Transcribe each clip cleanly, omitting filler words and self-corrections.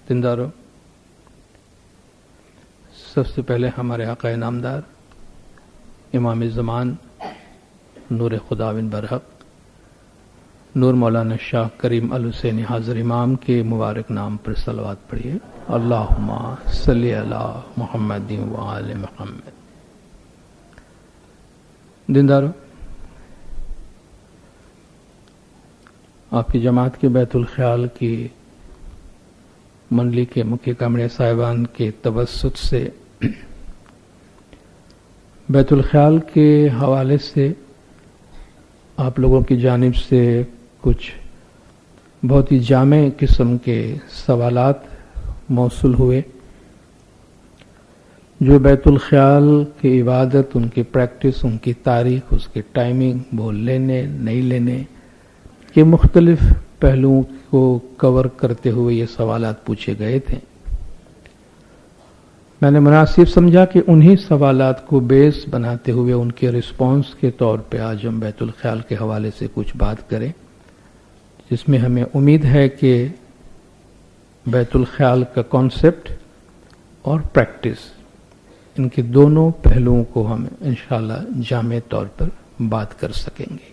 دینداروں، سب سے پہلے ہمارے آقا نامدار امام زمان نور خداوند برحق نور مولانا شاہ کریم الحسینی حاضر امام کے مبارک نام پر صلوات پڑھیے۔ اللہم صلی علی محمد و آل محمد۔ دینداروں، آپ کی جماعت کے بیت الخیال کی منڈلی کے مکھی کمرے صاحبان کے توسط سے بیت الخیال کے حوالے سے آپ لوگوں کی جانب سے کچھ بہت ہی جامع قسم کے سوالات موصول ہوئے، جو بیت الخیال کی عبادت، ان کی پریکٹس، ان کی تاریخ، اس کی ٹائمنگ، وہ لینے نہیں لینے کے مختلف پہلوؤں کو کور کرتے ہوئے یہ سوالات پوچھے گئے تھے۔ میں نے مناسب سمجھا کہ انہی سوالات کو بیس بناتے ہوئے ان کے رسپانس کے طور پہ آج ہم بیت الخیال کے حوالے سے کچھ بات کریں، جس میں ہمیں امید ہے کہ بیت الخیال کا کانسیپٹ اور پریکٹس، ان کے دونوں پہلوؤں کو ہم انشاءاللہ جامع طور پر بات کر سکیں گے۔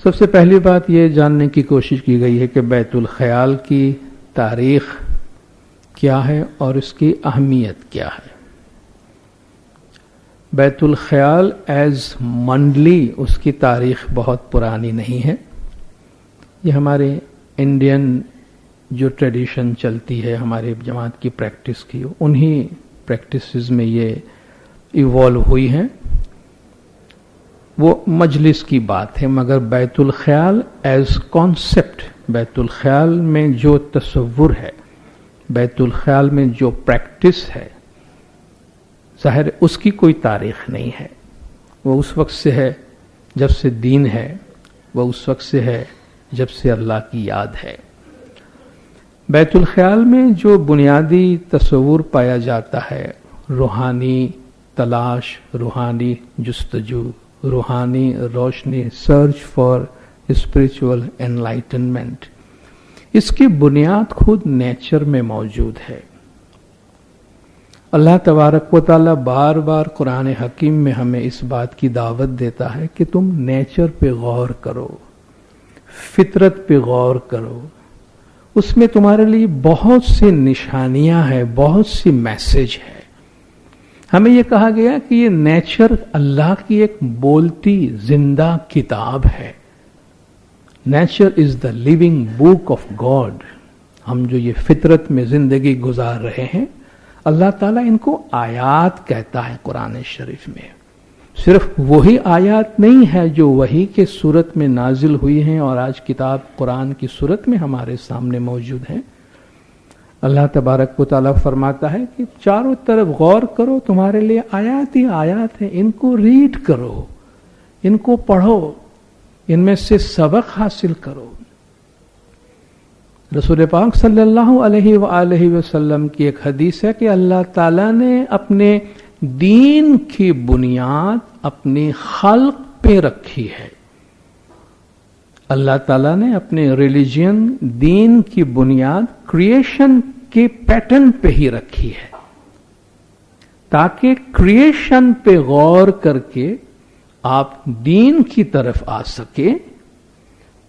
سب سے پہلی بات یہ جاننے کی کوشش کی گئی ہے کہ بیت الخیال کی تاریخ کیا ہے اور اس کی اہمیت کیا ہے۔ بیت الخیال ایز منڈلی، اس کی تاریخ بہت پرانی نہیں ہے، یہ ہمارے انڈین جو ٹریڈیشن چلتی ہے ہمارے جماعت کی پریکٹس کی، انہی پریکٹسز میں یہ ایوالو ہوئی ہیں، وہ مجلس کی بات ہے، مگر بیت الخیال ایز کانسیپٹ، بیت الخیال میں جو تصور ہے، بیت الخیال میں جو پریکٹس ہے، ظاہر اس کی کوئی تاریخ نہیں ہے، وہ اس وقت سے ہے جب سے دین ہے، وہ اس وقت سے ہے جب سے اللہ کی یاد ہے۔ بیت الخیال میں جو بنیادی تصور پایا جاتا ہے، روحانی تلاش، روحانی جستجو، روحانی روشنی، سرچ فار اسپریچول انلائٹنمنٹ، اس کی بنیاد خود نیچر میں موجود ہے۔ اللہ تبارک و تعالی بار بار قرآن حکیم میں ہمیں اس بات کی دعوت دیتا ہے کہ تم نیچر پہ غور کرو، فطرت پہ غور کرو، اس میں تمہارے لیے بہت سی نشانیاں ہیں، بہت سی میسج ہے۔ ہمیں یہ کہا گیا کہ یہ نیچر اللہ کی ایک بولتی زندہ کتاب ہے۔ Nature is the living book of God. ہم جو یہ فطرت میں زندگی گزار رہے ہیں، اللہ تعالیٰ ان کو آیات کہتا ہے قرآن شریف میں۔ صرف وہی آیات نہیں ہے جو وحی کے صورت میں نازل ہوئی ہیں اور آج کتاب قرآن کی صورت میں ہمارے سامنے موجود ہیں۔ اللہ تبارک و تعالیٰ فرماتا ہے کہ چاروں طرف غور کرو، تمہارے لیے آیات ہی آیات ہیں، ان کو ریڈ کرو، ان کو پڑھو، ان میں سے سبق حاصل کرو۔ رسول پاک صلی اللہ علیہ وآلہ وسلم کی ایک حدیث ہے کہ اللہ تعالیٰ نے اپنے دین کی بنیاد اپنی خلق پہ رکھی ہے۔ اللہ تعالیٰ نے اپنے ریلیجن، دین کی بنیاد کریشن کے پیٹرن پہ ہی رکھی ہے، تاکہ کریشن پہ غور کر کے آپ دین کی طرف آ سکے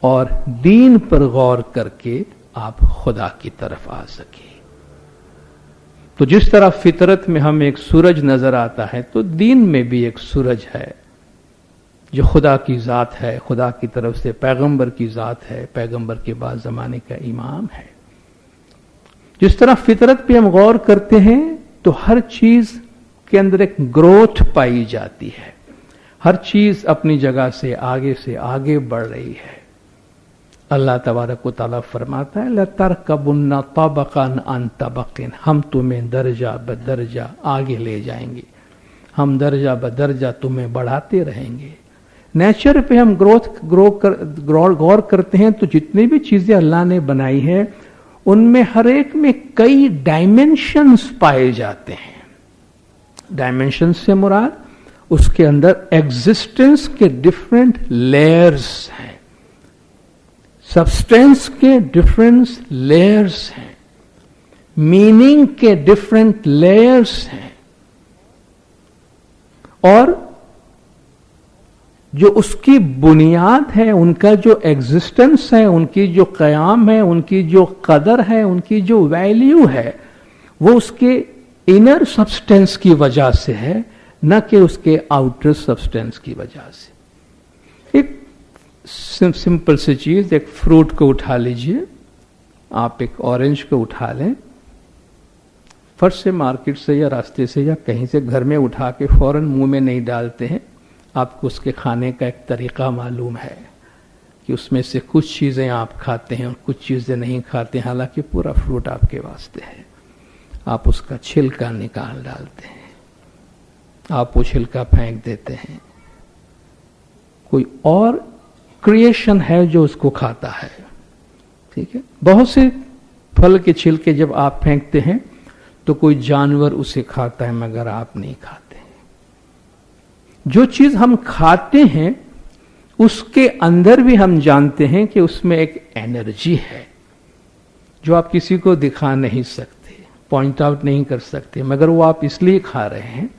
اور دین پر غور کر کے آپ خدا کی طرف آ سکے۔ تو جس طرح فطرت میں ہم ایک سورج نظر آتا ہے، تو دین میں بھی ایک سورج ہے جو خدا کی ذات ہے، خدا کی طرف سے پیغمبر کی ذات ہے، پیغمبر کے بعد زمانے کا امام ہے۔ جس طرح فطرت پہ ہم غور کرتے ہیں تو ہر چیز کے اندر ایک گروتھ پائی جاتی ہے، ہر چیز اپنی جگہ سے آگے بڑھ رہی ہے۔ اللہ تبارک و تعالیٰ فرماتا ہے لَتَرْكَبُنَّ طَبَقًا عَنْ طَبَقٍ، ہم تمہیں درجہ بدرجہ آگے لے جائیں گے، ہم درجہ بدرجہ تمہیں بڑھاتے رہیں گے۔ نیچر پہ ہم غور کرتے ہیں تو جتنی بھی چیزیں اللہ نے بنائی ہیں ان میں ہر ایک میں کئی ڈائمینشنز پائے جاتے ہیں۔ ڈائمینشنز سے مراد اس کے اندر ایگزسٹنس کے ڈفرینٹ لیئرز ہیں۔ सब्सटेंस के डिफरेंट लेयर्स हैं, मीनिंग के डिफरेंट लेयर्स हैं, और जो उसकी बुनियाद है, उनका जो एग्जिस्टेंस है, उनकी जो कयाम है, उनकी जो कदर है, उनकी जो वैल्यू है, वो उसके इनर सब्सटेंस की वजह से है, न कि उसके आउटर सब्सटेंस की वजह से। एक सिंपल सी चीज, एक फ्रूट को उठा लीजिए, आप एक ऑरेंज को उठा लें, फर्श से, मार्केट से या रास्ते से या कहीं से घर में उठा के फौरन मुंह में नहीं डालते हैं। आपको उसके खाने का एक तरीका मालूम है कि उसमें से कुछ चीजें आप खाते हैं और कुछ चीजें नहीं खाते, हालांकि पूरा फ्रूट आपके वास्ते है। आप उसका छिलका निकाल डालते हैं, आप वो छिलका फेंक देते हैं, कोई और क्रिएशन है जो उसको खाता है। ठीक है, बहुत से फल के छिलके जब आप फेंकते हैं तो कोई जानवर उसे खाता है, मगर आप नहीं खाते। जो चीज हम खाते हैं उसके अंदर भी हम जानते हैं कि उसमें एक एनर्जी है जो आप किसी को दिखा नहीं सकते, पॉइंट आउट नहीं कर सकते, मगर वो आप इसलिए खा रहे हैं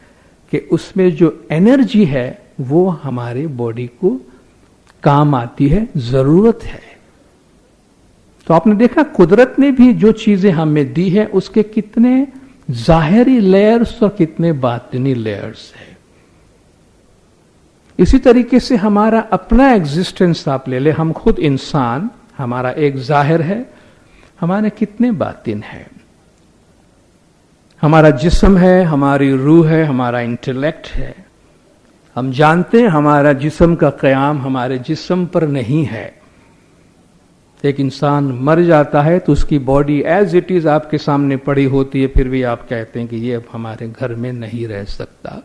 कि उसमें जो एनर्जी है वो हमारे बॉडी को काम आती है, जरूरत है। तो आपने देखा कुदरत ने भी जो चीजें हमें दी है उसके कितने जाहिरी लेयर्स और कितने बातिनी लेयर्स है। इसी तरीके से हमारा अपना एग्जिस्टेंस आप ले ले, हम खुद इंसान, हमारा एक जाहिर है, हमारे कितने बातिन है। हमारा जिस्म है, हमारी रूह है, हमारा इंटेलेक्ट है। हम जानते हैं हमारा जिस्म का क़याम हमारे जिस्म पर नहीं है। एक इंसान मर जाता है तो उसकी बॉडी एज इट इज आपके सामने पड़ी होती है, फिर भी आप कहते हैं कि ये अब हमारे घर में नहीं रह सकता,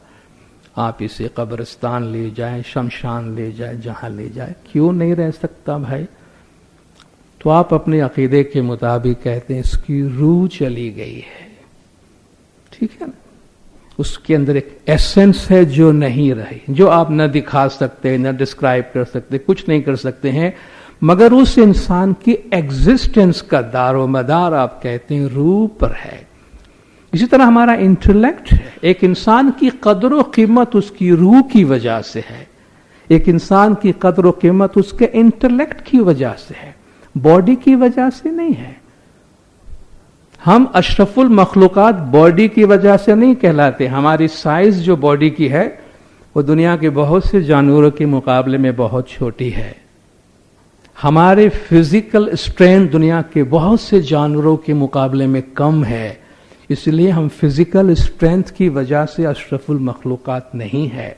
आप इसे कब्रिस्तान ले जाएं, शमशान ले जाएं, जहां ले जाएं। क्यों नहीं रह सकता भाई? तो आप अपने अकीदे के मुताबिक कहते हैं इसकी रूह चली गई है। ठीक है ना, उसके अंदर एक एसेंस है जो नहीं रही, जो आप न दिखा सकते, न डिस्क्राइब कर सकते, कुछ नहीं कर सकते हैं, मगर उस इंसान की एग्जिस्टेंस का दारोमदार आप कहते हैं रूह पर है। इसी तरह हमारा इंटेलेक्ट है। एक इंसान की कदर व कीमत उसकी रूह की वजह से है, एक इंसान की कदर व कीमत उसके इंटेलेक्ट की वजह से है, बॉडी की वजह से नहीं है। हम अशरफुल मखलूकात बॉडी की वजह से नहीं कहलाते। हमारी साइज जो बॉडी की है वो दुनिया के बहुत से जानवरों के मुकाबले में बहुत छोटी है। हमारे फिजिकल स्ट्रेंथ दुनिया के बहुत से जानवरों के मुकाबले में कम है, इसलिए हम फिजिकल स्ट्रेंथ की वजह से अशरफुल मखलूकात नहीं है।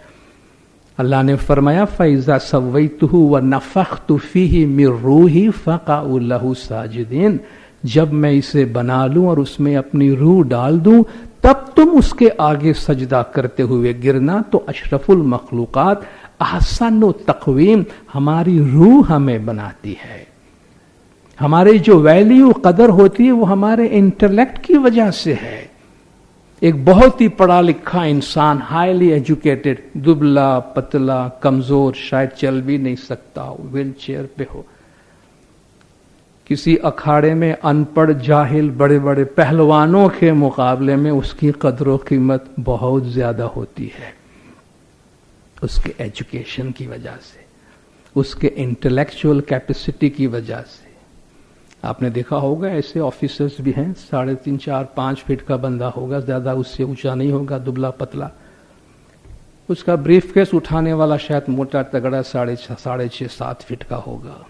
अल्लाह ने फरमाया फ़इज़ा सव्वैतुहु व नफ़ख़्तु फ़ीहि मिन रूही फ़क़अू लहू साजिदीन, जब मैं इसे बना लूं और उसमें अपनी रूह डाल दूं तब तुम उसके आगे सजदा करते हुए गिरना। तो अशरफुल मखलूकात अहसन तक़वीम, हमारी रूह हमें बनाती है। हमारी जो वैल्यू कदर होती है वो हमारे इंटेलेक्ट की वजह से है। एक बहुत ही पढ़ा लिखा इंसान, हाईली एजुकेटेड, दुबला पतला कमजोर, शायद चल भी नहीं सकता, व्हील चेयर पे हो, किसी अखाड़े में अनपढ़ जाहिल बड़े बड़े पहलवानों के मुकाबले में उसकी कदर कीमत बहुत ज्यादा होती है, उसके एजुकेशन की वजह से, उसके इंटेलेक्चुअल कैपेसिटी की वजह से। आपने देखा होगा ऐसे ऑफिसर्स भी हैं, 3.5, 4, 5 फीट का बंदा होगा, ज्यादा उससे ऊंचा नहीं होगा, दुबला पतला, उसका ब्रीफकेस उठाने वाला शायद मोटा तगड़ा 6.5, 7 फीट का होगा।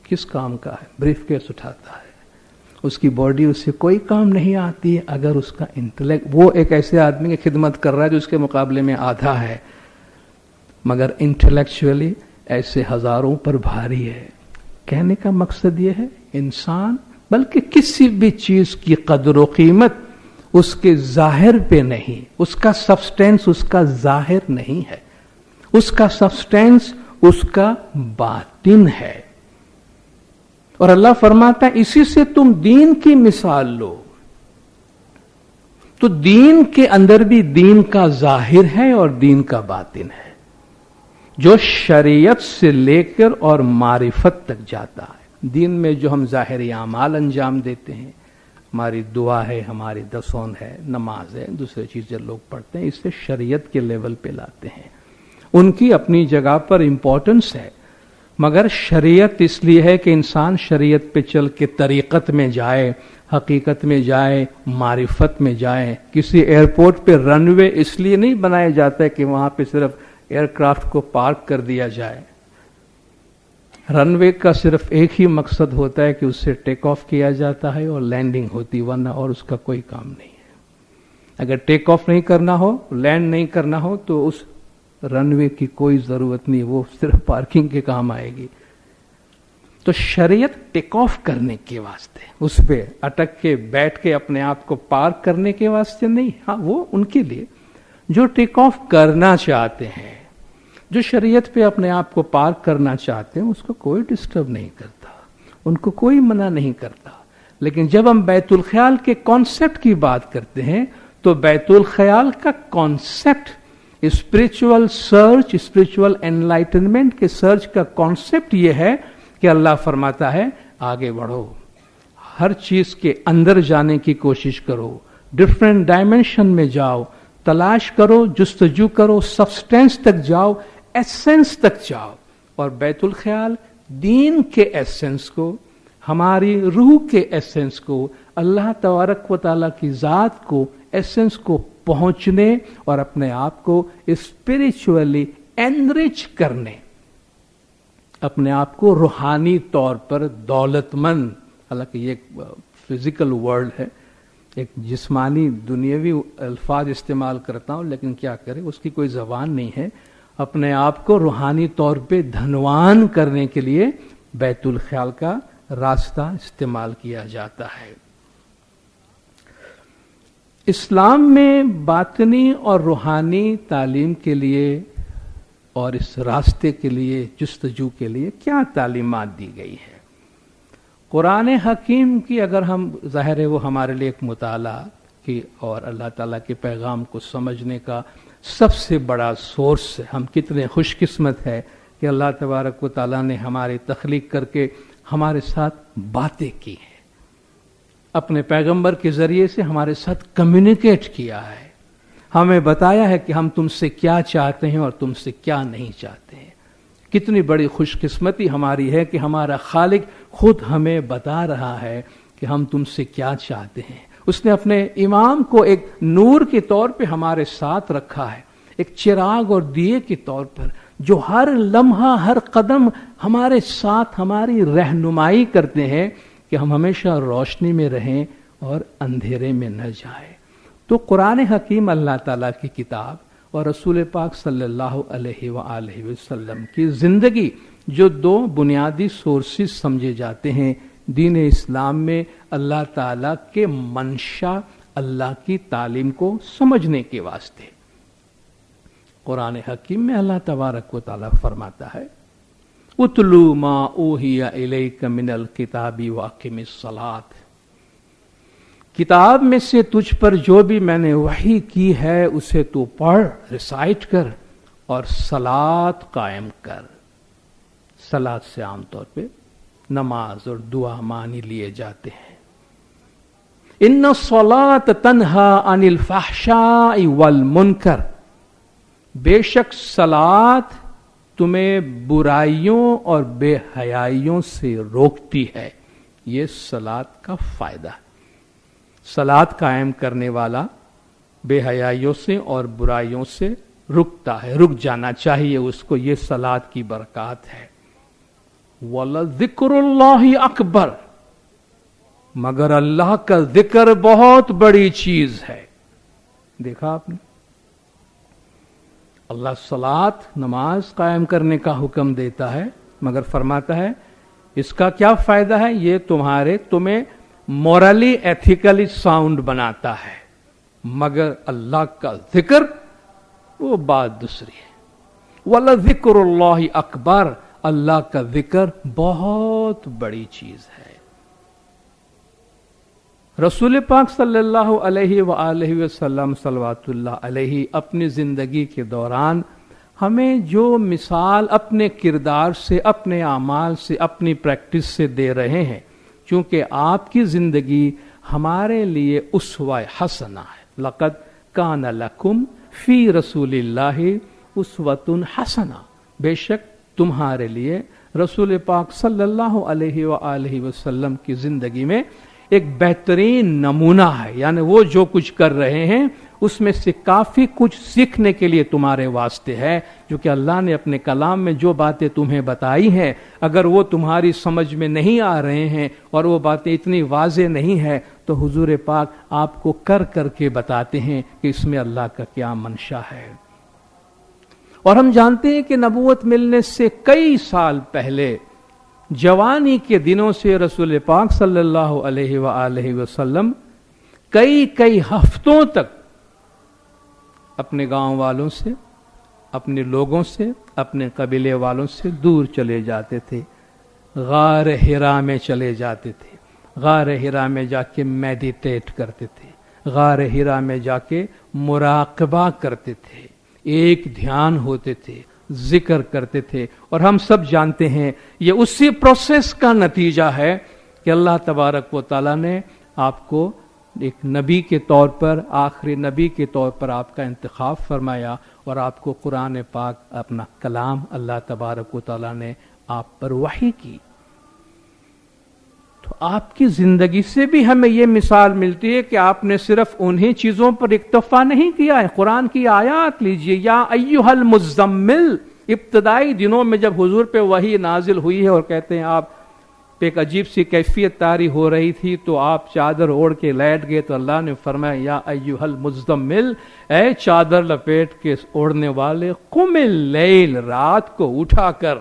किस काम का है? ब्रीफकेस उठाता है। उसकी बॉडी उससे कोई काम नहीं आती है अगर उसका इंटेलेक्ट, वो एक ऐसे आदमी की खिदमत कर रहा है जो उसके मुकाबले में आधा है, मगर इंटेलेक्चुअली ऐसे हजारों पर भारी है। कहने का मकसद ये है इंसान, बल्कि किसी भी चीज की कदर व कीमत उसके जाहिर पे नहीं, उसका सब्सटेंस उसका जाहिर नहीं है, उसका सब्सटेंस उसका बातिन है। और अल्लाह फरमाता है इसी से तुम दीन की मिसाल लो। तो दीन के अंदर भी दीन का जाहिर है और दीन का बातिन है, जो शरीयत से लेकर और मारिफत तक जाता है। دین میں جو ہم ظاہری اعمال انجام دیتے ہیں، ہماری دعا ہے، ہماری دسون ہے، نماز ہے، دوسری چیزیں لوگ پڑھتے ہیں، اسے شریعت کے لیول پہ لاتے ہیں. ان کی اپنی جگہ پر امپورٹنس ہے، مگر شریعت اس لیے ہے کہ انسان شریعت پہ چل کے طریقت میں جائے، حقیقت میں جائے، معرفت میں جائے. کسی ایئرپورٹ پہ رن وے اس لیے نہیں بنایا جاتا ہے کہ وہاں پہ صرف ایئر کرافٹ کو پارک کر دیا جائے. رن وے کا صرف ایک ہی مقصد ہوتا ہے کہ اس سے ٹیک آف کیا جاتا ہے اور لینڈنگ ہوتی، ورنہ اور اس کا کوئی کام نہیں ہے. اگر ٹیک آف نہیں کرنا ہو، لینڈ نہیں کرنا ہو، تو اس رن وے کی کوئی ضرورت نہیں، وہ صرف پارکنگ کے کام آئے گی. تو شریعت ٹیک آف کرنے کے واسطے، اس پہ اٹک کے بیٹھ کے اپنے آپ کو پارک کرنے کے واسطے نہیں. ہاں وہ ان کے لیے جو ٹیک آف کرنا چاہتے ہیں، جو شریعت پہ اپنے آپ کو پارک کرنا چاہتے ہیں، اس کو کوئی ڈسٹرب نہیں کرتا، ان کو کوئی منع نہیں کرتا. لیکن جب ہم بیت الخیال کے کانسیپٹ کی بات کرتے ہیں تو بیت الخیال کا concept spiritual search, spiritual enlightenment کے سرچ کا کانسیپٹ یہ ہے کہ اللہ فرماتا ہے آگے بڑھو، ہر چیز کے اندر جانے کی کوشش کرو، ڈفرینٹ ڈائمینشن میں جاؤ، تلاش کرو، جستجو کرو، سبسٹینس تک جاؤ، ایسنس تک جاؤ. اور بیت الخیال دین کے ایسنس کو، ہماری روح کے ایسنس کو، اللہ تبارک و تعالیٰ کی ذات کو، ایسنس کو پہنچنے اور اپنے آپ کو اسپرچولی انرچ کرنے، اپنے آپ کو روحانی طور پر دولت مند، حالانکہ یہ ایک فزیکل ورڈ ہے، ایک جسمانی دنیاوی الفاظ استعمال کرتا ہوں، لیکن کیا کرے، اس کی کوئی زبان نہیں ہے. اپنے آپ کو روحانی طور پہ دھنوان کرنے کے لیے بیت الخیال کا راستہ استعمال کیا جاتا ہے. اسلام میں باطنی اور روحانی تعلیم کے لیے اور اس راستے کے لیے، جستجو کے لیے کیا تعلیمات دی گئی ہے؟ قرآن حکیم کی اگر ہم، ظاہر ہے وہ ہمارے لیے ایک مطالعہ کی اور اللہ تعالیٰ کے پیغام کو سمجھنے کا سب سے بڑا سورس ہے. ہم کتنے خوش قسمت ہے کہ اللہ تبارک و تعالیٰ نے ہماری تخلیق کر کے ہمارے ساتھ باتیں کی ہیں، اپنے پیغمبر کے ذریعے سے ہمارے ساتھ کمیونیکیٹ کیا ہے، ہمیں بتایا ہے کہ ہم تم سے کیا چاہتے ہیں اور تم سے کیا نہیں چاہتے ہیں. کتنی بڑی خوش قسمتی ہماری ہے کہ ہمارا خالق خود ہمیں بتا رہا ہے کہ ہم تم سے کیا چاہتے ہیں. اس نے اپنے امام کو ایک نور کے طور پہ ہمارے ساتھ رکھا ہے، ایک چراغ اور دیے کے طور پر، جو ہر لمحہ، ہر قدم ہمارے ساتھ ہماری رہنمائی کرتے ہیں کہ ہم ہمیشہ روشنی میں رہیں اور اندھیرے میں نہ جائیں. تو قرآن حکیم اللہ تعالیٰ کی کتاب اور رسول پاک صلی اللہ علیہ وآلہ وسلم کی زندگی، جو دو بنیادی سورسز سمجھے جاتے ہیں دین اسلام میں اللہ تعالیٰ کے منشا، اللہ کی تعلیم کو سمجھنے کے واسطے. قرآن حکیم میں اللہ تبارک و تعالیٰ فرماتا ہے اتلو ما اوحی الیک من الکتاب واقم الصلاۃ، کتاب میں سے تجھ پر جو بھی میں نے وحی کی ہے اسے تو پڑھ، ریسائٹ کر اور صلاۃ قائم کر. صلاۃ سے عام طور پہ نماز اور دعا معنی لیے جاتے ہیں. ان الصلاۃ تنہا عن الفحشاء والمنکر، بے شک صلاۃ تمہیں برائیوں اور بے حیائیوں سے روکتی ہے. یہ صلاۃ کا فائدہ ہے. صلاۃ قائم کرنے والا بے حیائیوں سے اور برائیوں سے رکتا ہے، رک جانا چاہیے اس کو. یہ صلاۃ کی برکات ہے. وَلَذِكْرُ اللَّهِ اکبر، مگر اللہ کا ذکر بہت بڑی چیز ہے. دیکھا آپ نے، اللہ صلاۃ نماز قائم کرنے کا حکم دیتا ہے، مگر فرماتا ہے اس کا کیا فائدہ ہے؟ یہ تمہیں مورلی ایتھیکلی ساؤنڈ بناتا ہے. مگر اللہ کا ذکر وہ بات دوسری ہے. وَلَذِكْرُ اللَّهِ اکبر، اللہ کا ذکر بہت بڑی چیز ہے. رسول پاک صلی اللہ علیہ وآلہ وسلم صلوات اللہ علیہ اپنی زندگی کے دوران ہمیں جو مثال اپنے کردار سے، اپنے اعمال سے، اپنی پریکٹس سے دے رہے ہیں، چونکہ آپ کی زندگی ہمارے لیے اسوہ حسنہ ہے۔ لقد کان لکم فی رسول اللہ اسوۃ حسنہ، بے شک تمہارے لیے رسول پاک صلی اللہ علیہ وآلہ وسلم کی زندگی میں ایک بہترین نمونہ ہے، یعنی وہ جو کچھ کر رہے ہیں اس میں سے کافی کچھ سیکھنے کے لیے تمہارے واسطے ہے، جو کہ اللہ نے اپنے کلام میں جو باتیں تمہیں بتائی ہیں، اگر وہ تمہاری سمجھ میں نہیں آ رہے ہیں اور وہ باتیں اتنی واضح نہیں ہے تو حضور پاک آپ کو کر کر کے بتاتے ہیں کہ اس میں اللہ کا کیا منشا ہے۔ اور ہم جانتے ہیں کہ نبوت ملنے سے کئی سال پہلے جوانی کے دنوں سے رسول پاک صلی اللہ علیہ وآلہ وسلم کئی ہفتوں تک اپنے گاؤں والوں سے، اپنے لوگوں سے، اپنے قبیلے والوں سے دور چلے جاتے تھے، غار حرا میں چلے جاتے تھے، غار حرا میں جا کے میڈیٹیٹ کرتے تھے، غار حرا میں جا کے مراقبہ کرتے تھے، ایک دھیان ہوتے تھے، ذکر کرتے تھے۔ اور ہم سب جانتے ہیں یہ اسی پروسیس کا نتیجہ ہے کہ اللہ تبارک و تعالیٰ نے آپ کو ایک نبی کے طور پر، آخری نبی کے طور پر آپ کا انتخاب فرمایا، اور آپ کو قرآن پاک اپنا کلام اللہ تبارک و تعالیٰ نے آپ پر وحی کی۔ تو آپ کی زندگی سے بھی ہمیں یہ مثال ملتی ہے کہ آپ نے صرف انہی چیزوں پر اکتفا نہیں کیا ہے۔ قرآن کی آیات لیجئے، یا ایھا المزمل، ابتدائی دنوں میں جب حضور پہ وحی نازل ہوئی ہے اور کہتے ہیں آپ پہ ایک عجیب سی کیفیت طاری ہو رہی تھی تو آپ چادر اوڑھ کے لیٹ گئے، تو اللہ نے فرمایا یا ایھا المزمل، اے چادر لپیٹ کے اوڑھنے والے، قم اللیل، رات کو اٹھا کر،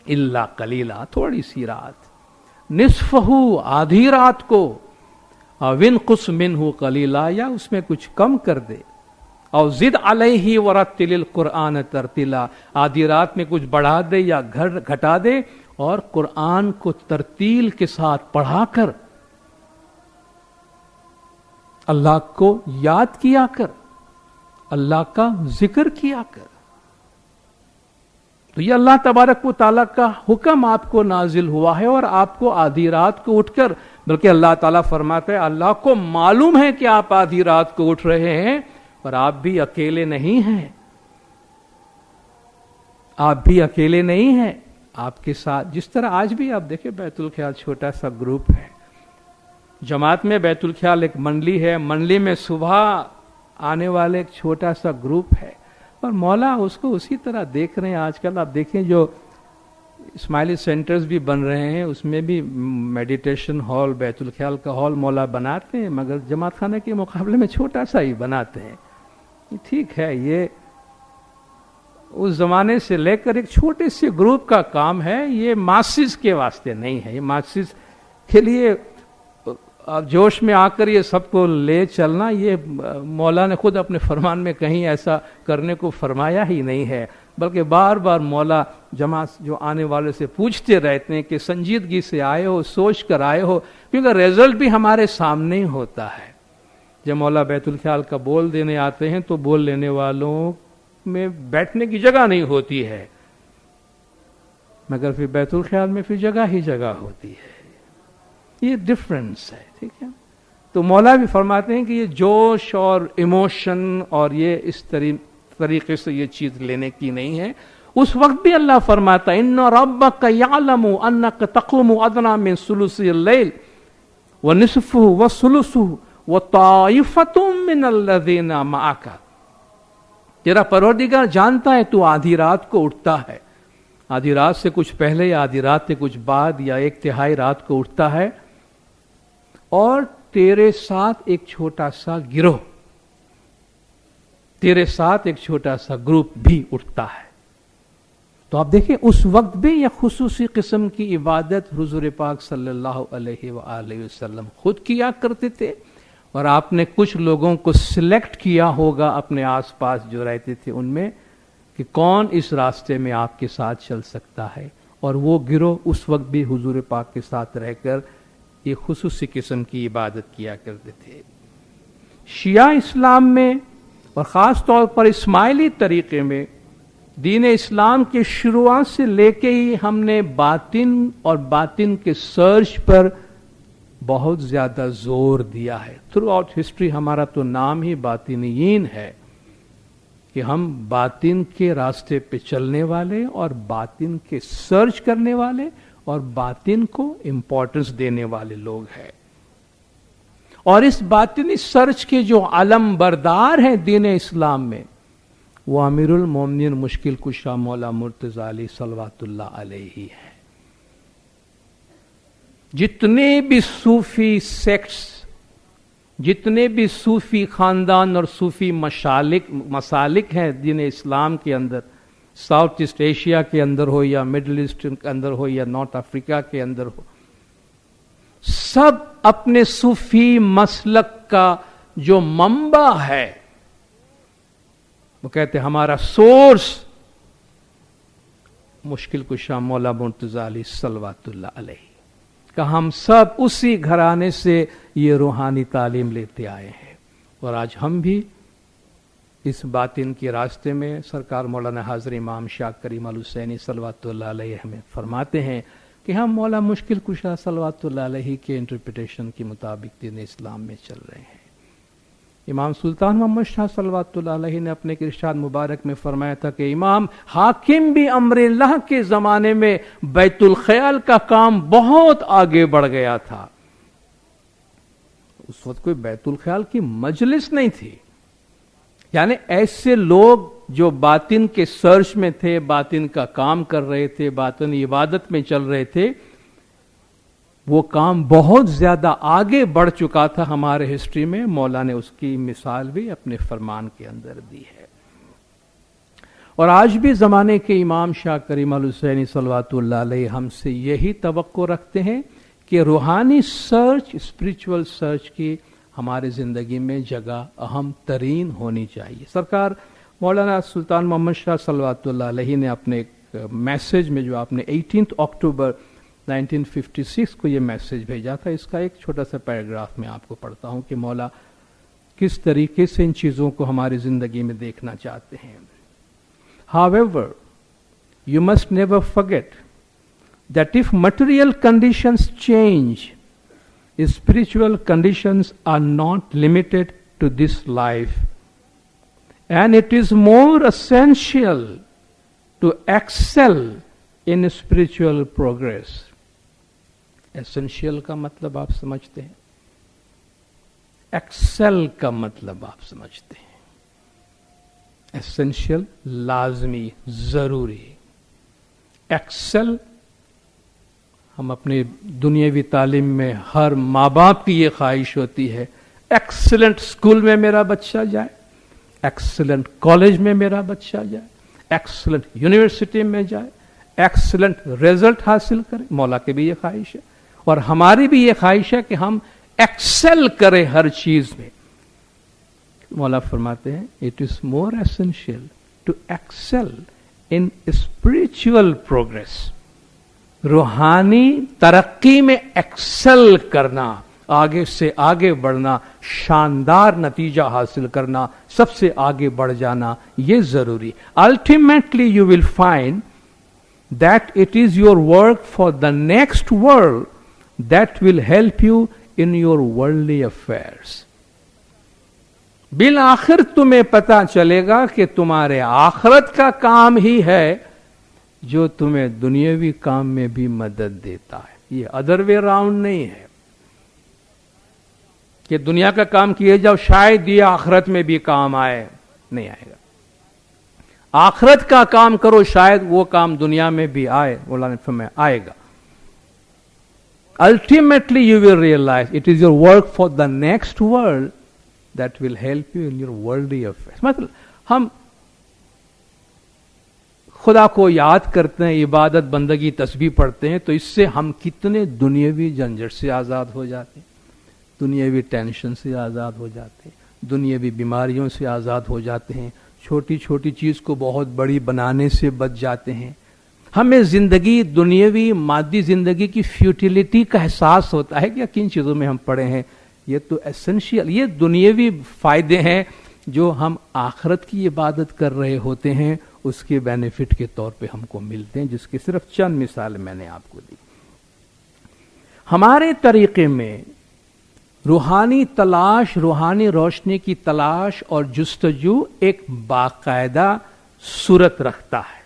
الا قلیلا، تھوڑی سی رات، نصفہ، آدھی رات کو، او انقص منہ قلیلا، یا اس میں کچھ کم کر دے، او زد علیہ ورتل القرآن ترتیلا، آدھی رات میں کچھ بڑھا دے یا گھٹا دے، اور قرآن کو ترتیل کے ساتھ پڑھا کر اللہ کو یاد کیا کر، اللہ کا ذکر کیا کر۔ تو یہ اللہ تبارک و تعالیٰ کا حکم آپ کو نازل ہوا ہے، اور آپ کو آدھی رات کو اٹھ کر، بلکہ اللہ تعالیٰ فرماتا ہے اللہ کو معلوم ہے کہ آپ آدھی رات کو اٹھ رہے ہیں، اور آپ بھی اکیلے نہیں ہیں، آپ بھی اکیلے نہیں ہیں، آپ کے ساتھ جس طرح آج بھی آپ دیکھیں بیت الخیال چھوٹا سا گروپ ہے، جماعت میں بیت الخیال ایک منڈلی ہے، منڈلی میں صبح آنے والے ایک چھوٹا سا گروپ ہے، اور مولا اس کو اسی طرح دیکھ رہے ہیں۔ آج کل آپ دیکھیں جو اسماعیلی سینٹرز بھی بن رہے ہیں، اس میں بھی میڈیٹیشن ہال، بیت الخیال کا ہال مولا بناتے ہیں، مگر جماعت خانہ کے مقابلے میں چھوٹا سا ہی بناتے ہیں۔ ٹھیک ہے، یہ اس زمانے سے لے کر ایک چھوٹے سے گروپ کا کام ہے، یہ ماسز کے واسطے نہیں ہے، یہ ماسز کے لیے جوش میں آ کر یہ سب کو لے چلنا، یہ مولا نے خود اپنے فرمان میں کہیں ایسا کرنے کو فرمایا ہی نہیں ہے، بلکہ بار بار مولا جماعت جو آنے والے سے پوچھتے رہتے ہیں کہ سنجیدگی سے آئے ہو، سوچ کر آئے ہو، کیونکہ رزلٹ بھی ہمارے سامنے ہی ہوتا ہے۔ جب مولا بیت الخیال کا بول دینے آتے ہیں تو بول لینے والوں میں بیٹھنے کی جگہ نہیں ہوتی ہے، مگر پھر بیت الخیال میں پھر جگہ ہی جگہ ہوتی ہے، یہ ڈفرنس ہے، ٹھیک ہے۔ تو مولا بھی فرماتے ہیں کہ یہ جوش اور ایموشن اور یہ اس طریقے سے یہ چیز لینے کی نہیں ہے۔ اس وقت بھی اللہ فرماتا ہے ان ربک یعلم انک تقوم ادنی من ثلث اللیل ونصفہ وثلثہ وطائفۃ من الذین معک، تیرا پروردگار جانتا ہے تو آدھی رات کو اٹھتا ہے، آدھی رات سے کچھ پہلے یا آدھی رات سے کچھ بعد یا ایک تہائی رات کو اٹھتا ہے، اور تیرے ساتھ ایک چھوٹا سا گروہ، تیرے ساتھ ایک چھوٹا سا گروپ بھی اٹھتا ہے۔ تو آپ دیکھیں اس وقت بھی یہ خصوصی قسم کی عبادت حضور پاک صلی اللہ علیہ وآلہ وسلم خود کیا کرتے تھے، اور آپ نے کچھ لوگوں کو سلیکٹ کیا ہوگا اپنے آس پاس جو رہتے تھے ان میں، کہ کون اس راستے میں آپ کے ساتھ چل سکتا ہے، اور وہ گروہ اس وقت بھی حضور پاک کے ساتھ رہ کر ایک خصوصی قسم کی عبادت کیا کرتے تھے۔ شیعہ اسلام میں اور خاص طور پر اسماعیلی طریقے میں दीन इस्लाम के शुरुआत से लेके ही हमने बातिन और बातिन के सर्च पर बहुत ज्यादा जोर दिया है। थ्रू आउट हिस्ट्री हमारा तो नाम ही बातिनीन है कि हम बातिन के रास्ते पे चलने वाले और बातिन के सर्च करने वाले और बातिन को इंपॉर्टेंस देने वाले लोग हैं। और इस बातिनी सर्च के जो आलम बरदार हैं दीन इस्लाम में, वो अमीरुल मोमिनीन मुश्किल कुशा मौला मुर्तजा अली सल्लल्लाहु अलैहि है। जितने भी सूफी सेक्ट्स, जितने भी सूफी खानदान और सूफी मसालिक हैं दीन इस्लाम के अंदर, साउथ ईस्ट एशिया के अंदर हो या मिडिल ईस्ट के अंदर हो या नॉर्थ अफ्रीका के अंदर हो, सब अपने सूफी मसलक का जो मंबा है, वो कहते हैं हमारा सोर्स मुश्किल कुशा मौला मुर्तजा अली सल्लल्लाहु अलैहि का, हम सब उसी घराने से ये रूहानी तालीम लेते आए हैं। और आज हम भी इस बातिन के रास्ते में सरकार मौलाना हाज़िर इमाम शाह करीम अल हुसैनी सल्लल्लाहु अलैहि हमें फरमाते हैं कि हम मौला मुश्किल कुशा सल्लल्लाहु अलैहि के इंटरप्रिटेशन के मुताबिक दीन इस्लाम में चल रहे हैं। इमाम सुल्तान मोहम्मद शाह सल्लल्लाहु अलैहि ने अपने इरशाद मुबारक में फरमाया था कि इमाम हाकिम भी अम्रिल्लाह के जमाने में बैतुल ख्याल का काम बहुत आगे बढ़ गया था। उस वक्त कोई बैतुल ख्याल की मजलिस नहीं थी, यानी ऐसे लोग जो बातिन के सर्च में थे, बातिन का काम कर रहे थे, बातिन इबादत में चल रहे थे, वो काम बहुत ज्यादा आगे बढ़ चुका था हमारे हिस्ट्री में। मौला ने उसकी मिसाल भी अपने फरमान के अंदर दी है। और आज भी जमाने के इमाम शाह करीम अल हुसैनी सल्लल्लाहु अलैहि हमसे यही तवक्को रखते हैं कि रूहानी सर्च, स्पिरिचुअल सर्च की हमारे जिंदगी में जगह अहम तरीन होनी चाहिए। सरकार मौलाना सुल्तान मोहम्मद शाह सल्लल्लाहु अलैहि ने अपने एक मैसेज में, जो आपने 18 अक्टूबर 1956 को ये मैसेज भेजा था, इसका एक छोटा सा पैराग्राफ मैं आपको पढ़ता हूं कि मौला किस तरीके से इन चीजों को हमारी जिंदगी में देखना चाहते हैं। However, you must never forget that if material conditions change, spiritual conditions are not limited to this life, and it is more essential to excel in spiritual progress. Essential का मतलब आप समझते हैं, एक्सेल का मतलब आप समझते हैं। एसेंशियल लाजमी, जरूरी। एक्सेल हम अपने दुनियावी तालीम में हर माँ बाप की ये ख्वाहिश होती है, एक्सीलेंट स्कूल में मेरा बच्चा जाए, एक्सीलेंट कॉलेज में मेरा बच्चा जाए, एक्सीलेंट यूनिवर्सिटी में जाए, एक्सीलेंट रिजल्ट हासिल करे। मौला की भी ये ख्वाहिश है और हमारी भी ये ख्वाहिश है कि हम एक्सेल करें हर चीज में। मौला फरमाते हैं it is more essential to excel in spiritual progress. रूहानी तरक्की में एक्सेल करना, आगे से आगे बढ़ना, शानदार नतीजा हासिल करना, सबसे आगे बढ़ जाना, ये जरूरी। Ultimately you will find that it is your work for the next world that will help you in your worldly affairs. Bill आखिर तुम्हें पता चलेगा कि तुम्हारे आखिरत का काम ही है जो तुम्हें दुनियावी काम में भी मदद देता है। ये अदर वे राउंड नहीं है कि दुनिया का काम किए जाओ शायद ये आखिरत में भी काम आए, नहीं आएगा। आखिरत का काम करो शायद वो काम दुनिया में भी आए, मौला ने फरमाया आएगा। Ultimately you will realise it is your work for the next world that will help you in your worldly affairs. मतलब हम खुदा को याद करते हैं, इबादत बंदगी तस्बीह पढ़ते हैं, तो इससे हम कितने दुनियावी झंझट से आजाद हो जाते हैं, दुनियावी टेंशन से आजाद हो जाते हैं, दुनियावी बीमारियों से आजाद हो जाते हैं, छोटी छोटी चीज को बहुत बड़ी बनाने से बच जाते हैं। हमें जिंदगी, दुनियावी मादी जिंदगी की फ्यूटिलिटी का एहसास होता है कि किन चीजों में हम पड़े हैं। ये तो एसेंशियल, ये दुनियावी फायदे हैं जो हम आखिरत की इबादत कर रहे होते हैं, उसके बेनिफिट के तौर पे हमको मिलते हैं, जिसकी सिर्फ चंद मिसाल मैंने आपको दी। हमारे तरीके में रूहानी तलाश, रूहानी रोशनी की तलाश और जुस्तजू एक बाकायदा सूरत रखता है,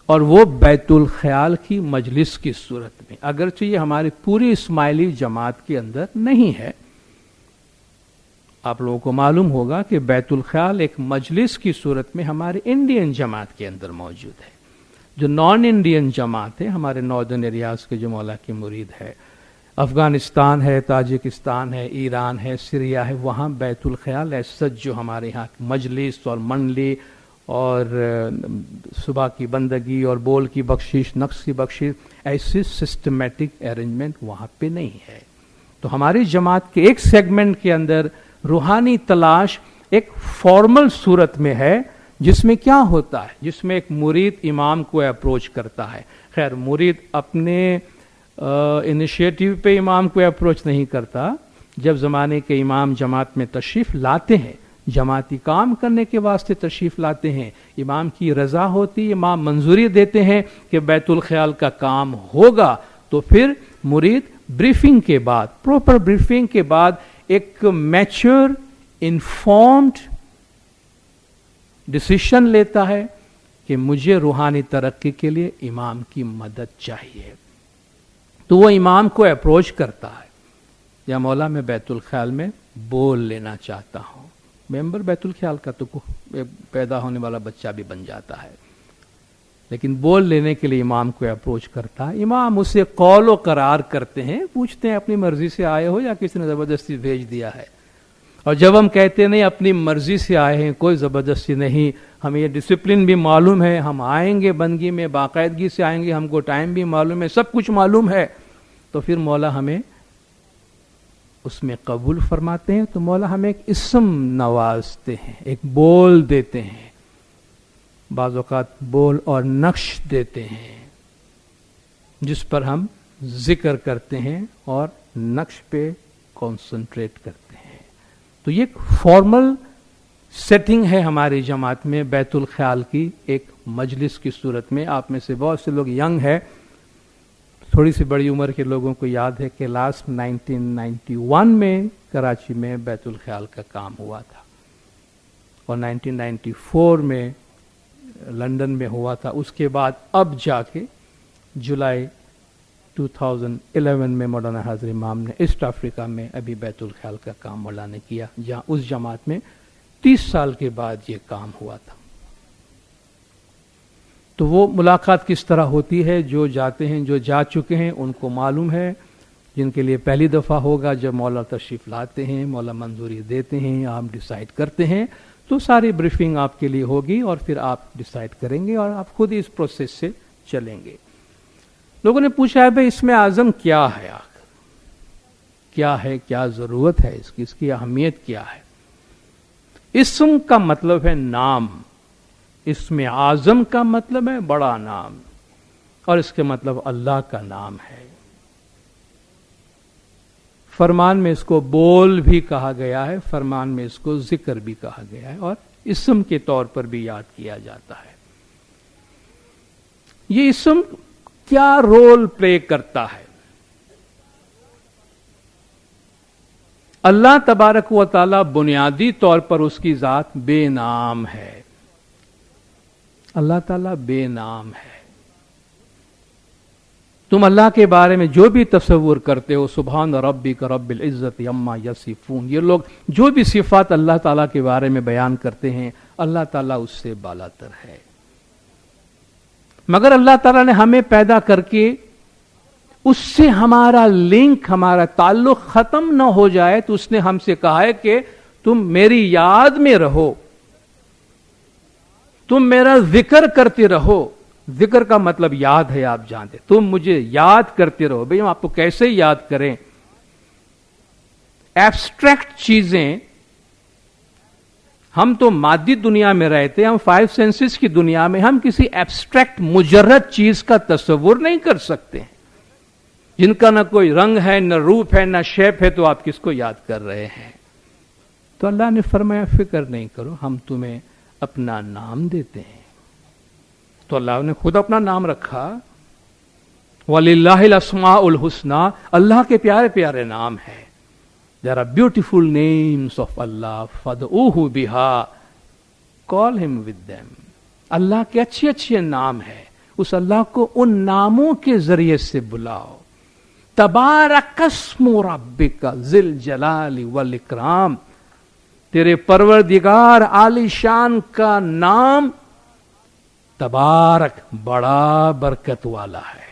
और वो बैतुल ख्याल की मजलिस की सूरत में। अगरचे ये हमारी पूरी इस्माइली जमात के अंदर नहीं है। आप लोगों को मालूम होगा कि बैतुल ख्याल एक मजलिस की सूरत में हमारे इंडियन जमात के अंदर मौजूद है। जो नॉन इंडियन जमात है, हमारे नॉर्दर्न एरियाज के जो मौला की मुरीद है, अफगानिस्तान है, ताजिकिस्तान है, ईरान है, सीरिया है, वहाँ बैतुल ख्याल ऐसा जो हमारे यहाँ मजलिस और मंडली और सुबह की बंदगी और बोल की बख्शिश, नक्श की बख्शिश, ऐसी सिस्टमेटिक अरेंजमेंट वहाँ पे नहीं है। तो हमारी जमात के एक सेगमेंट के अंदर रूहानी तलाश एक फॉर्मल सूरत में है, जिसमें क्या होता है, जिसमें एक मुरीद इमाम को अप्रोच करता है। खैर, मुरीद अपने इनिशिएटिव पे इमाम को अप्रोच नहीं करता। जब ज़माने के इमाम जमात में तशरीफ़ लाते हैं, जमाती काम करने के वास्ते तशरीफ़ लाते हैं, इमाम की रज़ा होती है, इमाम मंजूरी देते हैं कि बैतुल ख्याल का काम होगा, तो फिर मुरीद ब्रीफिंग के बाद, प्रॉपर ब्रीफिंग के बाद एक मैच्योर इन्फॉर्म्ड डिसीजन लेता है कि मुझे रूहानी तरक्की के लिए इमाम की मदद चाहिए। तो वो इमाम को अप्रोच करता है, या मौला मैं बैतुल ख्याल में बोल लेना चाहता हूँ। मेंबर बैतुल ख्याल का तो पैदा होने वाला बच्चा भी बन जाता है, लेकिन बोल लेने के लिए इमाम को अप्रोच करता है। इमाम उसे कौल व करार करते हैं, पूछते हैं अपनी मर्जी से आए हो या किसी ने ज़बरदस्ती भेज दिया है। और जब हम कहते नहीं अपनी मर्जी से आए हैं, कोई ज़बरदस्ती नहीं, हमें ये डिसिप्लिन भी मालूम है, हम आएंगे बंदगी में बाकायदगी से आएंगे, हमको टाइम भी मालूम है, सब कुछ मालूम है, तो फिर मौला हमें उसमें कबूल फरमाते हैं। तो मौला हमें एक इस्म नवाजते हैं, एक बोल देते हैं, बाज़ औक़ात बोल और नक्श देते हैं, जिस पर हम जिक्र करते हैं और नक्श पे कॉन्सेंट्रेट करते हैं। तो ये एक फॉर्मल सेटिंग है हमारी जमात में बैतुल ख्याल की एक मजलिस की सूरत में। आप में से बहुत से लोग यंग है, थोड़ी सी बड़ी उम्र के लोगों को याद है कि लास्ट 1991 में कराची में बैतुल ख्याल का काम हुआ था, और 1994 में लंदन में हुआ था। उसके बाद अब जाके जुलाई 2011 में मौलाना हाज़िर इमाम ने ईस्ट अफ्रीका में अभी बैतुल ख्याल का काम मौला ने किया, जहाँ उस जमात में 30 साल के बाद ये काम हुआ था। तो वो मुलाकात किस तरह होती है, जो जाते हैं, जो जा चुके हैं उनको मालूम है। जिनके लिए पहली दफ़ा होगा, जब मौला तशरीफ़ लाते हैं, मौला मंजूरी देते हैं, आप डिसाइड करते हैं, तो सारी ब्रीफिंग आपके लिए होगी और फिर आप डिसाइड करेंगे और आप खुद इस प्रोसेस से चलेंगे। लोगों ने पूछा है भाई इसमें आज़म क्या है, आखिर क्या है, क्या ज़रूरत है इसकी, इसकी अहमियत क्या है। इस्म का मतलब है नाम, इसमें आज़म का मतलब है बड़ा नाम, और इसके मतलब अल्लाह का नाम है। फरमान में इसको बोल भी कहा गया है, फरमान में इसको जिक्र भी कहा गया है, और इस्म के तौर पर भी याद किया जाता है। ये इस्म क्या रोल प्ले करता है? अल्लाह तबारक व तआला बुनियादी तौर पर उसकी जात बेनाम है। अल्लाह ताला बेनाम है। तुम अल्लाह के बारे में जो भी तसव्वुर करते हो, सुभान रब्बिक रब्बिल इज्जति अम्मा यसिफून, ये लोग जो भी सिफात अल्लाह ताला के बारे में बयान करते हैं, अल्लाह ताला उससे बालातर है। मगर अल्लाह ताला ने हमें पैदा करके उससे हमारा लिंक, हमारा ताल्लुक खत्म न हो जाए, तो उसने हमसे कहा है कि तुम मेरी याद में रहो, तुम मेरा जिक्र करते रहो। जिक्र का मतलब याद है, आप जानते, तुम मुझे याद करते रहो। भाई हम आपको कैसे याद करें? एब्स्ट्रैक्ट चीजें, हम तो मादी दुनिया में रहते हैं, हम 5 सेंसेस की दुनिया में, हम किसी एब्स्ट्रैक्ट मुजर्रद चीज का तस्वुर नहीं कर सकते, जिनका ना कोई रंग है, न रूप है, न शेप है, तो आप किसको याद कर रहे हैं? तो अल्लाह ने फरमाया फिक्र नहीं करो, हम तुम्हें अपना नाम देते हैं। तो अल्लाह ने खुद अपना नाम रखा, वलिल्लाहिल अस्माउल हुस्ना, अल्लाह के प्यारे प्यारे नाम है। There are beautiful names of अल्लाह फदऊहु बिहा, कॉल हिम विद देम। अल्लाह के अच्छे अच्छे नाम है, उस अल्लाह को उन नामों के जरिए से बुलाओ। तबारकस्मु रब्बिका जिल जलाली वल इकराम, तेरे परवरदिगार आलीशान का नाम तबारक, बड़ा बरकत वाला है।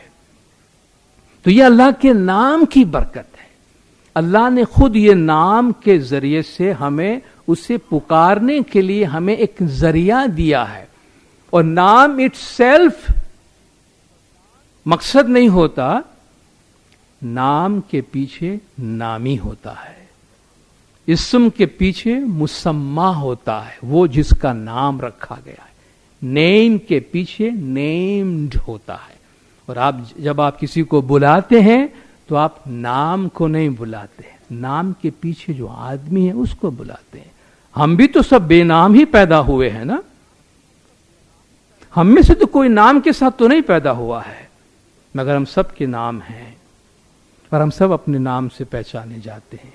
तो ये अल्लाह के नाम की बरकत है। अल्लाह ने खुद ये नाम के जरिए से हमें उसे पुकारने के लिए हमें एक जरिया दिया है। और नाम इटसेल्फ मकसद नहीं होता, नाम के पीछे नामी होता है, इस्म के पीछे मुसम्मा होता है, वो जिसका नाम रखा गया है। नेम के पीछे नेम्ड होता है। और जब आप किसी को बुलाते हैं तो आप नाम को नहीं बुलाते, नाम के पीछे जो आदमी है उसको बुलाते हैं। हम भी तो सब बेनाम ही पैदा हुए हैं ना, हम में से तो कोई नाम के साथ तो नहीं पैदा हुआ है, मगर हम सब के नाम हैं और हम सब अपने नाम से पहचाने जाते हैं।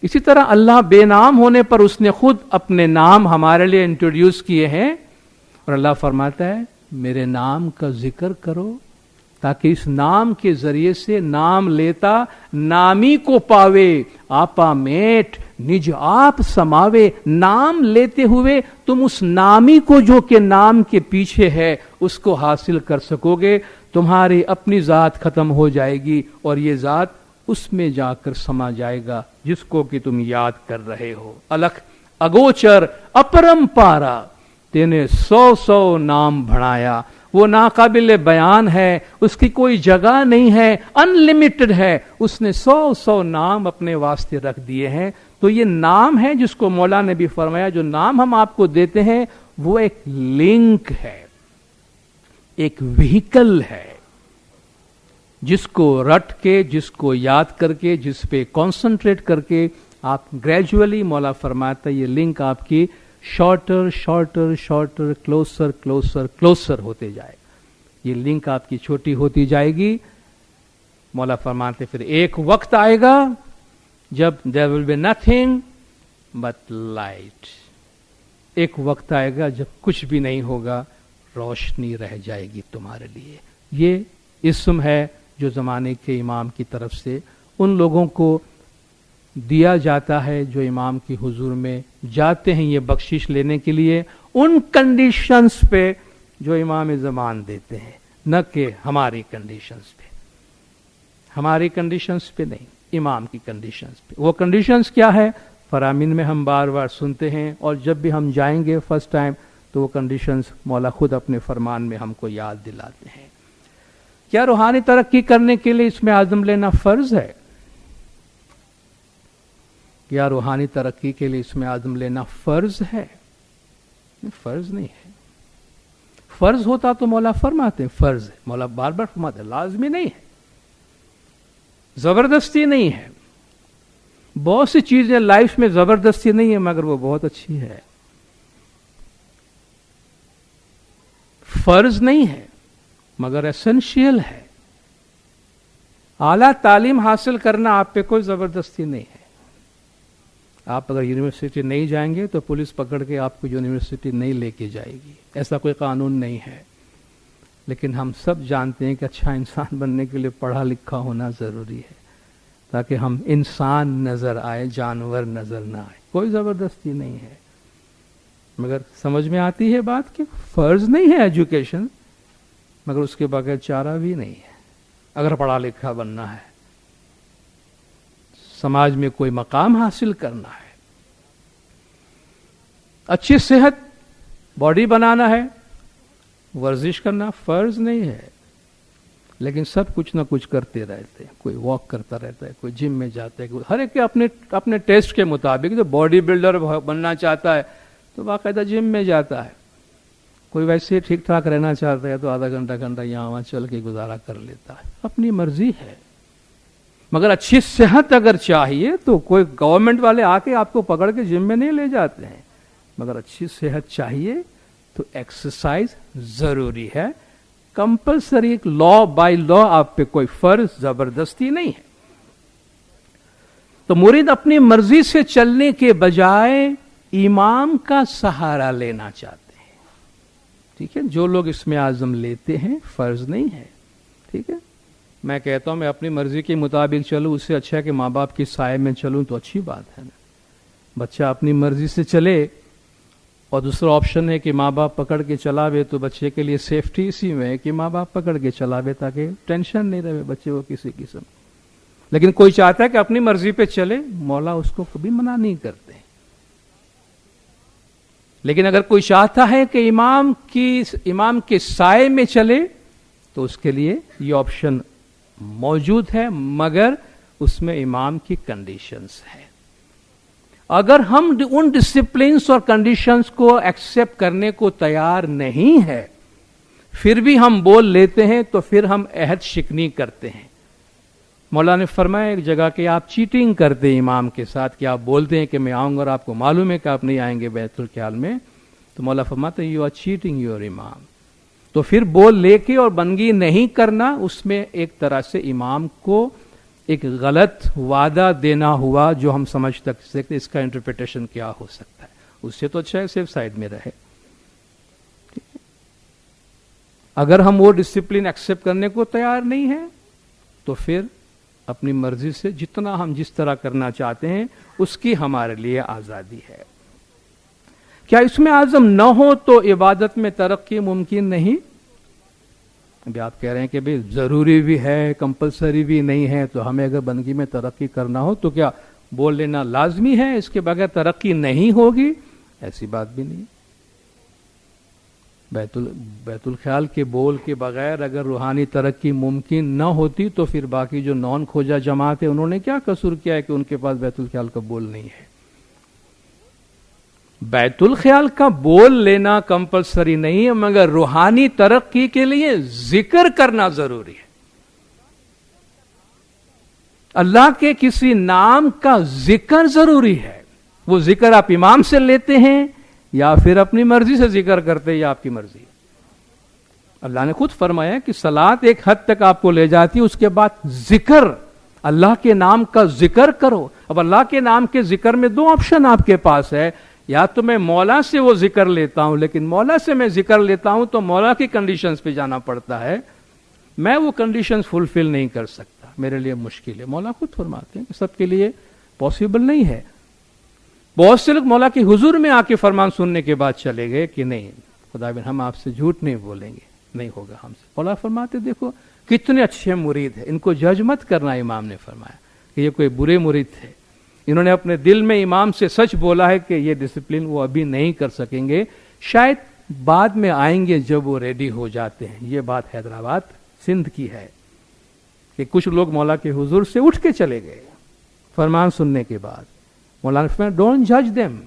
इसी तरह अल्लाह बेनाम होने पर उसने खुद अपने नाम हमारे लिए इंट्रोड्यूस किए हैं। और अल्लाह फरमाता है मेरे नाम का जिक्र करो, ताकि इस नाम के जरिए से नाम लेता नामी को पावे, आपा मेट निज आप समावे। नाम लेते हुए तुम उस नामी को जो के नाम के पीछे है उसको हासिल कर सकोगे। तुम्हारी अपनी जात खत्म हो जाएगी और ये जात उसमें जाकर समा जाएगा जिसको कि तुम याद कर रहे हो। अलख अगोचर अपरंपारा, तेने 100 नाम बढ़ाया, वो नाकाबिल बयान है, उसकी कोई जगह नहीं है, अनलिमिटेड है। उसने 100 नाम अपने वास्ते रख दिए हैं। तो ये नाम है जिसको मौला ने भी फरमाया, जो नाम हम आपको देते हैं वो एक लिंक है, एक व्हीकल है, जिसको रट के, जिसको याद करके, जिस पे कॉन्सेंट्रेट करके आप ग्रेजुअली, मौला फरमाता ये लिंक आपकी shorter shorter shorter, closer closer closer होते जाएगा। ये लिंक आपकी छोटी होती जाएगी। मौला फरमाते फिर एक वक्त आएगा जब there will be nothing but light. एक वक्त आएगा जब कुछ भी नहीं होगा, रोशनी रह जाएगी तुम्हारे लिए। ये इस्म है जो जमाने के इमाम की तरफ से उन लोगों को दिया जाता है जो इमाम की हुजूर में जाते हैं ये बख्शिश लेने के लिए, उन कंडीशंस पे जो इमाम ज़मान देते हैं, न कि हमारी कंडीशंस पे। हमारी कंडीशंस पे नहीं, इमाम की कंडीशंस पे। वो कंडीशंस क्या है, फरामीन में हम बार बार सुनते हैं, और जब भी हम जाएंगे फर्स्ट टाइम तो वो कंडीशंस मौला खुद अपने फरमान में हमको याद दिलाते हैं। क्या रूहानी तरक्की करने के लिए इसमें आज़म लेना फर्ज है? क्या रूहानी तरक्की के लिए इसमें आज़म लेना फर्ज है? फर्ज नहीं है। फर्ज होता तो मौला फरमाते फर्ज है, मौला बार बार फरमाते, लाजमी नहीं है, जबरदस्ती नहीं है। बहुत सी चीजें लाइफ में जबरदस्ती नहीं है मगर वो बहुत अच्छी है। फर्ज नहीं है मगर एसेंशियल है। आला तालीम हासिल करना आप पे कोई जबरदस्ती नहीं है। आप अगर यूनिवर्सिटी नहीं जाएंगे तो पुलिस पकड़ के आपको यूनिवर्सिटी नहीं लेके जाएगी, ऐसा कोई कानून नहीं है। लेकिन हम सब जानते हैं कि अच्छा इंसान बनने के लिए पढ़ा लिखा होना जरूरी है, ताकि हम इंसान नजर आए, जानवर नजर ना आए। कोई जबरदस्ती नहीं है, मगर समझ में आती है बात कि फर्ज नहीं है एजुकेशन, मगर उसके बगैर चारा भी नहीं है। अगर पढ़ा लिखा बनना है, समाज में कोई मकाम हासिल करना है, अच्छी सेहत, बॉडी बनाना है, वर्जिश करना फर्ज नहीं है। लेकिन सब कुछ ना कुछ करते रहते हैं। कोई वॉक करता रहता है, कोई जिम में जाता है, कोई हर एक के अपने अपने टेस्ट के मुताबिक। जो बॉडी बिल्डर बनना चाहता है तो बाकायदा जिम में जाता है। कोई वैसे ठीक ठाक रहना चाहता है तो आधा घंटा यहाँ वहाँ चल के गुजारा कर लेता है, अपनी मर्जी है। मगर अच्छी सेहत अगर चाहिए तो कोई गवर्नमेंट वाले आके आपको पकड़ के जिम में नहीं ले जाते हैं, मगर अच्छी सेहत चाहिए तो एक्सरसाइज जरूरी है, कंपलसरी, एक लॉ बाय लॉ आप पे कोई फर्ज जबरदस्ती नहीं है। तो मुरीद अपनी मर्जी से चलने के बजाय इमाम का सहारा लेना चाहते हैं, ठीक है। जो लोग इसमें आज़म लेते हैं, फर्ज नहीं है, ठीक है। मैं कहता हूं मैं अपनी मर्जी के मुताबिक चलूं, उससे अच्छा है कि माँ बाप की साय में चलूं, तो अच्छी बात है ना। बच्चा अपनी मर्जी से चले और दूसरा ऑप्शन है कि माँ बाप पकड़ के चलावे, तो बच्चे के लिए सेफ्टी इसी में है कि माँ बाप पकड़ के चलावे ताकि टेंशन नहीं रहे बच्चे को किसी किस्म। लेकिन कोई चाहता है कि अपनी मर्जी पे चले, मौला उसको कभी मना नहीं करते। लेकिन अगर कोई चाहता है कि इमाम के साए में चले, तो उसके लिए ये ऑप्शन मौजूद है, मगर उसमें इमाम की कंडीशंस है। अगर हम उन डिसिप्लिन्स और कंडीशंस को एक्सेप्ट करने को तैयार नहीं है, फिर भी हम बोल लेते हैं, तो फिर हम अहद शिकनी करते हैं। मौला ने फरमाया एक जगह कि आप चीटिंग करते हैं इमाम के साथ, कि आप बोलते हैं कि मैं आऊंगा और आपको मालूम है कि आप नहीं आएंगे बैतुल ख्याल में, तो मौला फरमाते यू आर चीटिंग योर इमाम। तो फिर बोल लेके और बंदगी नहीं करना, उसमें एक तरह से इमाम को एक गलत वादा देना हुआ, जो हम समझ सकते इसका इंटरप्रिटेशन क्या हो सकता है। उससे तो अच्छा है सेफ साइड में रहे। अगर हम वो डिसिप्लिन एक्सेप्ट करने को तैयार नहीं है, तो फिर अपनी मर्जी से जितना हम जिस तरह करना चाहते हैं, उसकी हमारे लिए आजादी है। क्या इसमें आज़म न हो तो इबादत में तरक्की मुमकिन नहीं? अभी आप कह रहे हैं कि भाई जरूरी भी है, कंपलसरी भी नहीं है, तो हमें अगर बंदगी में तरक्की करना हो तो क्या बोल लेना लाजमी है, इसके बगैर तरक्की नहीं होगी? ऐसी बात भी नहीं। बैतुल ख्याल के बोल के बगैर अगर रूहानी तरक्की मुमकिन न होती, तो फिर बाकी जो नॉन खोजा जमात है, उन्होंने क्या कसूर किया है कि उनके पास बैतुल ख्याल का बोल नहीं है? बैतुल ख्याल का बोल लेना कंपलसरी नहीं है, मगर रूहानी तरक्की के लिए जिक्र करना जरूरी है। अल्लाह के किसी नाम का जिक्र जरूरी है। वो जिक्र आप इमाम से लेते हैं या फिर अपनी मर्जी से जिक्र करते हैं, या आपकी मर्जी। अल्लाह ने खुद फरमाया कि सलात एक हद तक आपको ले जाती है, उसके बाद जिक्र, अल्लाह के नाम का जिक्र करो। अब अल्लाह के नाम के जिक्र में दो ऑप्शन आपके पास है, या तो मैं मौला से वो जिक्र लेता हूं, लेकिन मौला से मैं जिक्र लेता हूं तो मौला की कंडीशंस पे जाना पड़ता है, मैं वो कंडीशंस फुलफिल नहीं कर सकता, मेरे लिए मुश्किल है। मौला खुद फरमाते हैं कि सबके लिए पॉसिबल नहीं है। बहुत से लोग मौला की हुजूर में आके फरमान सुनने के बाद चले गए कि नहीं खुदा बिन हम आपसे झूठ नहीं बोलेंगे, नहीं होगा हमसे। मौला फरमाते देखो कितने अच्छे मुरीद है, इनको जज मत करना। इमाम ने फरमाया कि ये कोई बुरे मुरीद थे, इन्होंने अपने दिल में इमाम से सच बोला है कि ये डिसिप्लिन वो अभी नहीं कर सकेंगे, शायद बाद में आएंगे जब वो रेडी हो जाते हैं। ये बात हैदराबाद सिंध की है कि कुछ लोग मौला के हुजूर से उठ के चले गए फरमान सुनने के बाद। मौलाना फरमाया डोंट जज देम,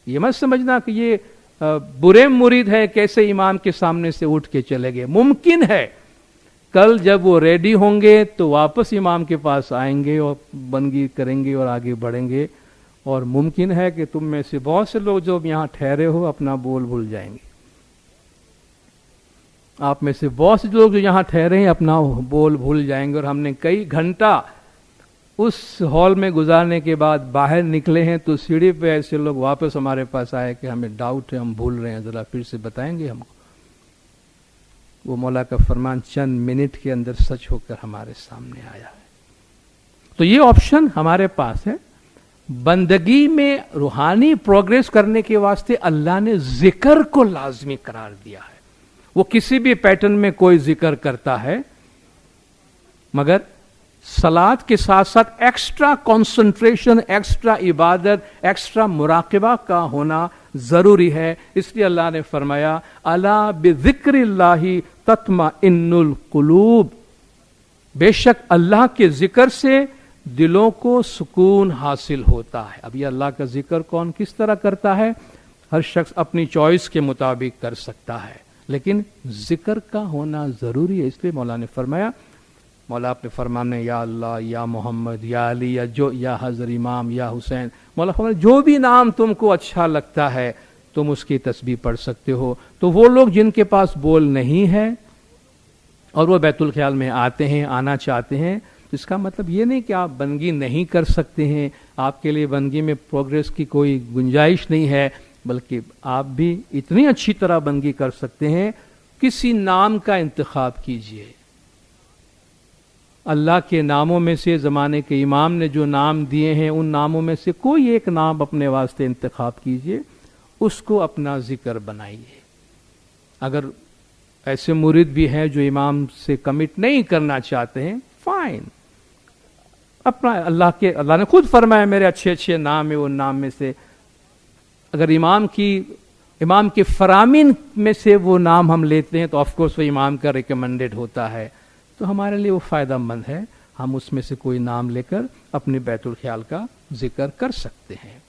ये मत समझना कि ये बुरे मुरीद है, कैसे इमाम के सामने से उठ के चले गए। मुमकिन है कल जब वो रेडी होंगे तो वापस इमाम के पास आएंगे और बंदगी करेंगे और आगे बढ़ेंगे। और मुमकिन है कि तुम में से बहुत से लोग जो यहाँ ठहरे हो अपना बोल भूल जाएंगे। आप में से बहुत से लोग जो यहाँ ठहरे हैं अपना बोल भूल जाएंगे। और हमने कई घंटा उस हॉल में गुजारने के बाद बाहर निकले हैं तो सीढ़ी पे ऐसे लोग वापस हमारे पास आए कि हमें डाउट है, हम भूल रहे हैं, जरा फिर से बताएंगे हमको। वो मौला का फरमान चंद मिनट के अंदर सच होकर हमारे सामने आया है। तो ये ऑप्शन हमारे पास है। बंदगी में रूहानी प्रोग्रेस करने के वास्ते अल्लाह ने जिक्र को लाजमी करार दिया है। वो किसी भी पैटर्न में कोई जिक्र करता है, मगर सलात के साथ साथ एक्स्ट्रा कंसंट्रेशन, एक्स्ट्रा इबादत, एक्स्ट्रा मुराकिबा का होना जरूरी है। इसलिए अल्लाह ने फरमाया अला बिज़िक्रिल्लाहि तत्मइन्नुल कुलूब, बेशक अल्लाह के जिक्र से दिलों को सुकून हासिल होता है। अब ये अल्लाह का जिक्र कौन किस तरह करता है, हर शख्स अपनी चॉइस के मुताबिक कर सकता है, लेकिन जिक्र का होना जरूरी है। इसलिए मौला ने फरमाया, मौला अपने फरमान में या अल्लाह, या मोहम्मद, या अली, या हजर इमाम, या हुसैन, मौला फरमाया जो भी नाम तुमको अच्छा लगता है तुम उसकी तस्बीह पढ़ सकते हो। तो वो लोग जिनके पास बोल नहीं है और वो बैतुल ख्याल में आते हैं, आना चाहते हैं, तो इसका मतलब ये नहीं कि आप बंदगी नहीं कर सकते हैं, आपके लिए बंदगी में प्रोग्रेस की कोई गुंजाइश नहीं है, बल्कि आप भी इतनी अच्छी तरह बंदगी कर सकते हैं। किसी नाम का इंतखाब कीजिए, अल्लाह के नामों में से ज़माने के इमाम ने जो नाम दिए हैं उन नामों में से कोई एक नाम अपने वास्ते इंतखाब कीजिए, उसको अपना जिक्र बनाइए। अगर ऐसे मुरीद भी हैं जो इमाम से कमिट नहीं करना चाहते हैं, फाइन, अपना अल्लाह ने खुद फरमाया मेरे अच्छे अच्छे नाम है, उन नाम में से अगर इमाम के फरामीन में से वो नाम हम लेते हैं तो ऑफ कोर्स वो इमाम का रिकमेंडेड होता है, तो हमारे लिए वो फायदा मंद है। हम उसमें से कोई नाम लेकर अपने बैतुल ख्याल का जिक्र कर सकते हैं।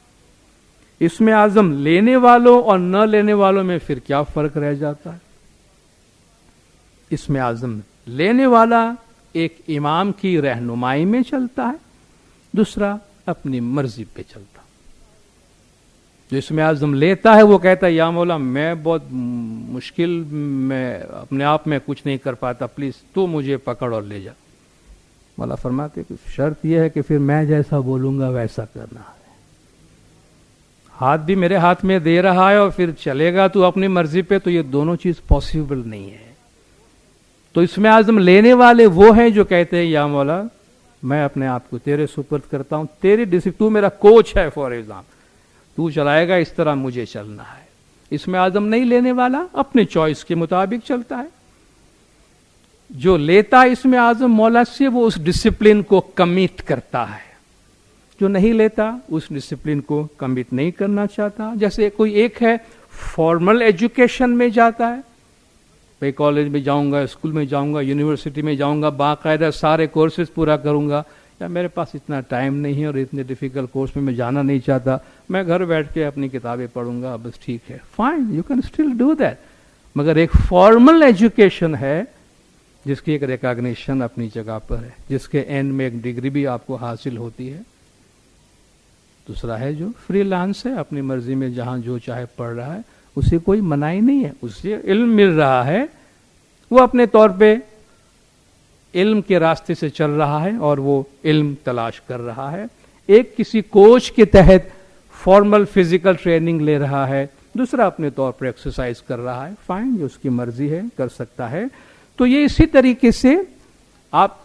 इसमें आज़म लेने वालों और न लेने वालों में फिर क्या फर्क रह जाता है? इसमें आज़म लेने वाला एक इमाम की रहनुमाई में चलता है, दूसरा अपनी मर्जी पे चलता है। जो इसमें आज़म लेता है वो कहता है या मौला मैं बहुत मुश्किल में अपने आप में कुछ नहीं कर पाता, प्लीज तू मुझे पकड़ और ले जा। मौला फरमाते कि शर्त यह है कि फिर मैं जैसा बोलूंगा वैसा करना है। हाथ भी मेरे हाथ में दे रहा है और फिर चलेगा तू अपनी मर्जी पे, तो ये दोनों चीज पॉसिबल नहीं है। तो इसमें आज़म लेने वाले वो हैं जो कहते हैं या मौला मैं अपने आप को तेरे सुपुर्द करता हूं, तेरी डिसिप्लिन, तू मेरा कोच है फॉर एग्जाम्पल, तू चलाएगा इस तरह मुझे चलना है। इसमें आज़म नहीं लेने वाला अपने चॉइस के मुताबिक चलता है। जो लेता है इसमें आज़म मौला से वो उस डिसिप्लिन को कमिट करता है, जो नहीं लेता उस डिसिप्लिन को कमिट नहीं करना चाहता। जैसे कोई एक है फॉर्मल एजुकेशन में जाता है, मैं कॉलेज में जाऊंगा, स्कूल में जाऊंगा, यूनिवर्सिटी में जाऊंगा, बाकायदा सारे कोर्सेज पूरा करूंगा, या मेरे पास इतना टाइम नहीं है और इतने डिफिकल्ट कोर्स में मैं जाना नहीं चाहता, मैं घर बैठ के अपनी किताबें पढ़ूंगा, बस ठीक है, fine, you can still do that. मगर एक फॉर्मल एजुकेशन है जिसकी एक रिकॉग्निशन अपनी जगह पर है, जिसके एंड में एक डिग्री भी आपको हासिल होती है। दूसरा है जो फ्रीलांस है, अपनी मर्जी में जहां जो चाहे पढ़ रहा है, उसे कोई मनाही नहीं है, उससे इल्म मिल रहा है, वो अपने तौर पे इल्म के रास्ते से चल रहा है और वो इल्म तलाश कर रहा है। एक किसी कोच के तहत फॉर्मल फिजिकल ट्रेनिंग ले रहा है, दूसरा अपने तौर पर एक्सरसाइज कर रहा है, फाइन, जो उसकी मर्जी है कर सकता है। तो ये इसी तरीके से आप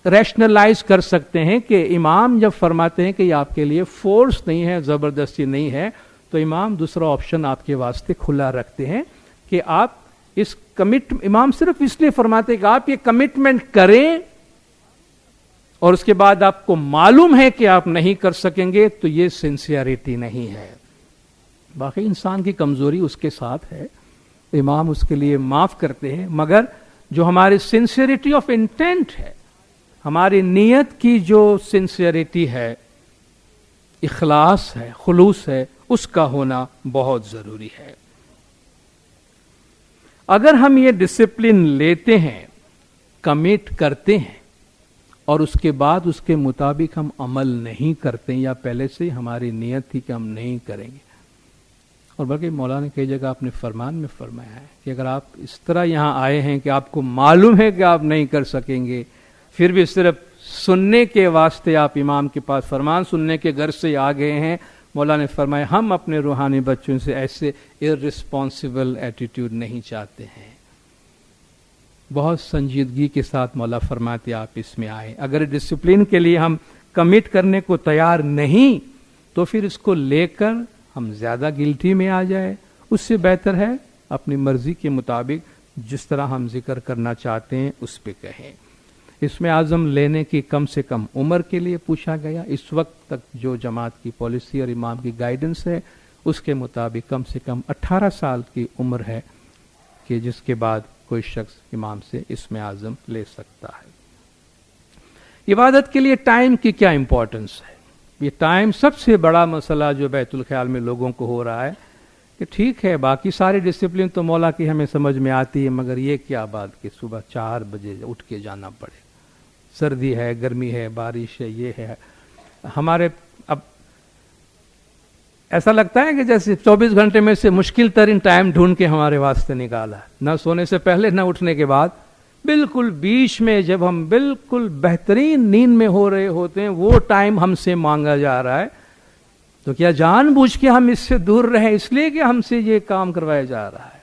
रैशनलाइज कर सकते हैं कि इमाम जब फरमाते हैं कि ये आपके लिए फोर्स नहीं है, जबरदस्ती नहीं है, तो इमाम दूसरा ऑप्शन आपके वास्ते खुला रखते हैं कि आप इस इमाम सिर्फ इसलिए फरमाते हैं कि आप ये कमिटमेंट करें और उसके बाद आपको मालूम है कि आप नहीं कर सकेंगे, तो ये सिंसियरिटी नहीं है। बाकी इंसान की कमजोरी उसके साथ है, इमाम उसके लिए माफ करते हैं, मगर जो हमारी सिंसियरिटी ऑफ इंटेंट है, हमारी नीयत की जो सिंसियरिटी है, इखलास है, खुलूस है, उसका होना बहुत जरूरी है। अगर हम ये डिसिप्लिन लेते हैं, कमिट करते हैं और उसके बाद उसके मुताबिक हम अमल नहीं करते, या पहले से हमारी नीयत थी कि हम नहीं करेंगे, और बल्कि मौला ने कई जगह अपने फरमान में फरमाया है कि अगर आप इस तरह यहां आए हैं कि आपको मालूम है कि आप नहीं कर सकेंगे, फिर भी सिर्फ सुनने के वास्ते आप इमाम के पास फरमान सुनने के घर से आ गए हैं, मौला ने फरमाया हम अपने रूहानी बच्चों से ऐसे इररिस्पॉन्सिबल एटीट्यूड नहीं चाहते हैं। बहुत संजीदगी के साथ मौला फरमाते आप इसमें आए। अगर डिसिप्लिन के लिए हम कमिट करने को तैयार नहीं, तो फिर इसको लेकर हम ज्यादा गिल्टी में आ जाए, उससे बेहतर है अपनी मर्जी के मुताबिक जिस तरह हम जिक्र करना चाहते हैं उस पे कहें। इसमें आज़म लेने की कम से कम उम्र के लिए पूछा गया। इस वक्त तक जो जमात की पॉलिसी और इमाम की गाइडेंस है उसके मुताबिक कम से कम 18 साल की उम्र है कि जिसके बाद कोई शख्स इमाम से इसमें आज़म ले सकता है। इबादत के लिए टाइम की क्या इंपॉर्टेंस है? ये टाइम सबसे बड़ा मसला जो बैतुल ख्याल में लोगों को हो रहा है कि ठीक है बाकी सारी डिसिप्लिन तो मौला की हमें समझ में आती है, मगर ये क्या बात कि सुबह 4 बजे उठ के जाना पड़े, सर्दी है, गर्मी है, बारिश है, ये है। हमारे अब ایسا لگتا ہے کہ جیسے 24 گھنٹے میں سے مشکل ترین ٹائم ڈھونڈ کے ہمارے واسطے نکالا ہے، نہ سونے سے پہلے نہ اٹھنے کے بعد، بالکل بیچ میں جب ہم بالکل بہترین نیند میں ہو رہے ہوتے ہیں وہ ٹائم ہم سے مانگا جا رہا ہے. تو کیا جان بوجھ کے ہم اس سے دور رہیں اس لیے کہ ہم سے یہ کام کروایا جا رہا ہے؟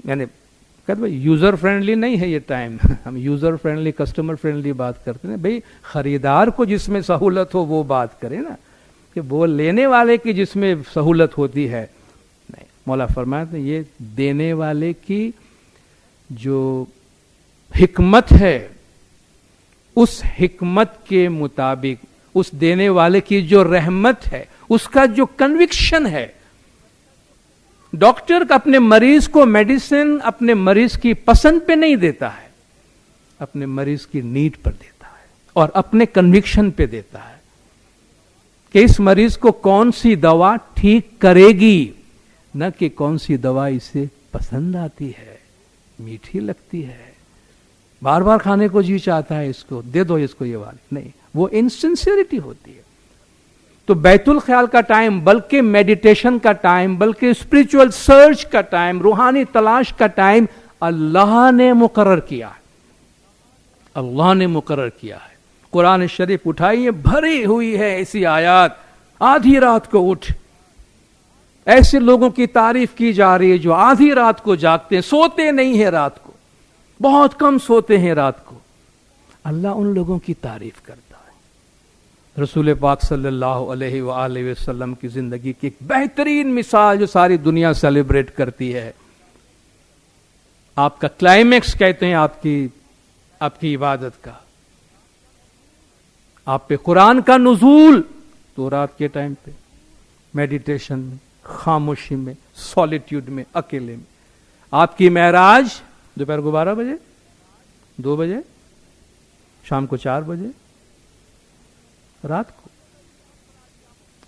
یعنی کہتے بھائی یوزر فرینڈلی نہیں ہے یہ ٹائم. ہم یوزر فرینڈلی کسٹمر فرینڈلی بات کرتے ہیں. بھائی خریدار کو جس میں سہولت ہو وہ بات کریں نا، کہ وہ لینے والے کی جس میں سہولت ہوتی ہے نہیں. مولا فرماتے ہیں یہ دینے والے کی جو حکمت ہے اس حکمت کے مطابق، اس دینے والے کی جو رحمت ہے، اس کا جو کنوکشن ہے. ڈاکٹر اپنے مریض کو میڈیسن اپنے مریض کی پسند پہ نہیں دیتا ہے، اپنے مریض کی نیڈ پر دیتا ہے اور اپنے کنوکشن پہ دیتا ہے کہ اس مریض کو کون سی دوا ٹھیک کرے گی، نہ کہ کون سی دوا اسے پسند آتی ہے، میٹھی لگتی ہے، بار بار کھانے کو جی چاہتا ہے، اس کو دے دو، اس کو یہ والی نہیں. وہ انسنسیئرٹی ہوتی ہے. تو بیت الخیال کا ٹائم بلکہ میڈیٹیشن کا ٹائم، بلکہ اسپرچول سرچ کا ٹائم، روحانی تلاش کا ٹائم اللہ نے مقرر کیا ہے. اللہ نے مقرر کیا ہے. قرآن شریف اٹھائیے، بھری ہوئی ہے ایسی آیات. آدھی رات کو اٹھ، ایسے لوگوں کی تعریف کی جا رہی ہے جو آدھی رات کو جاگتے ہیں، سوتے نہیں ہیں رات کو، بہت کم سوتے ہیں رات کو. اللہ ان لوگوں کی تعریف کرتا ہے. رسول پاک صلی اللہ علیہ وآلہ وسلم کی زندگی کی ایک بہترین مثال جو ساری دنیا سیلیبریٹ کرتی ہے. آپ کا کلائمیکس کہتے ہیں آپ کی عبادت کا، آپ پہ قرآن کا نزول تو رات کے ٹائم پہ میڈیٹیشن میں، خاموشی میں، سولیٹیوڈ میں، اکیلے میں. آپ کی معراج دوپہر کو 12 بجے، 2 بجے، شام کو 4 بجے، رات کو.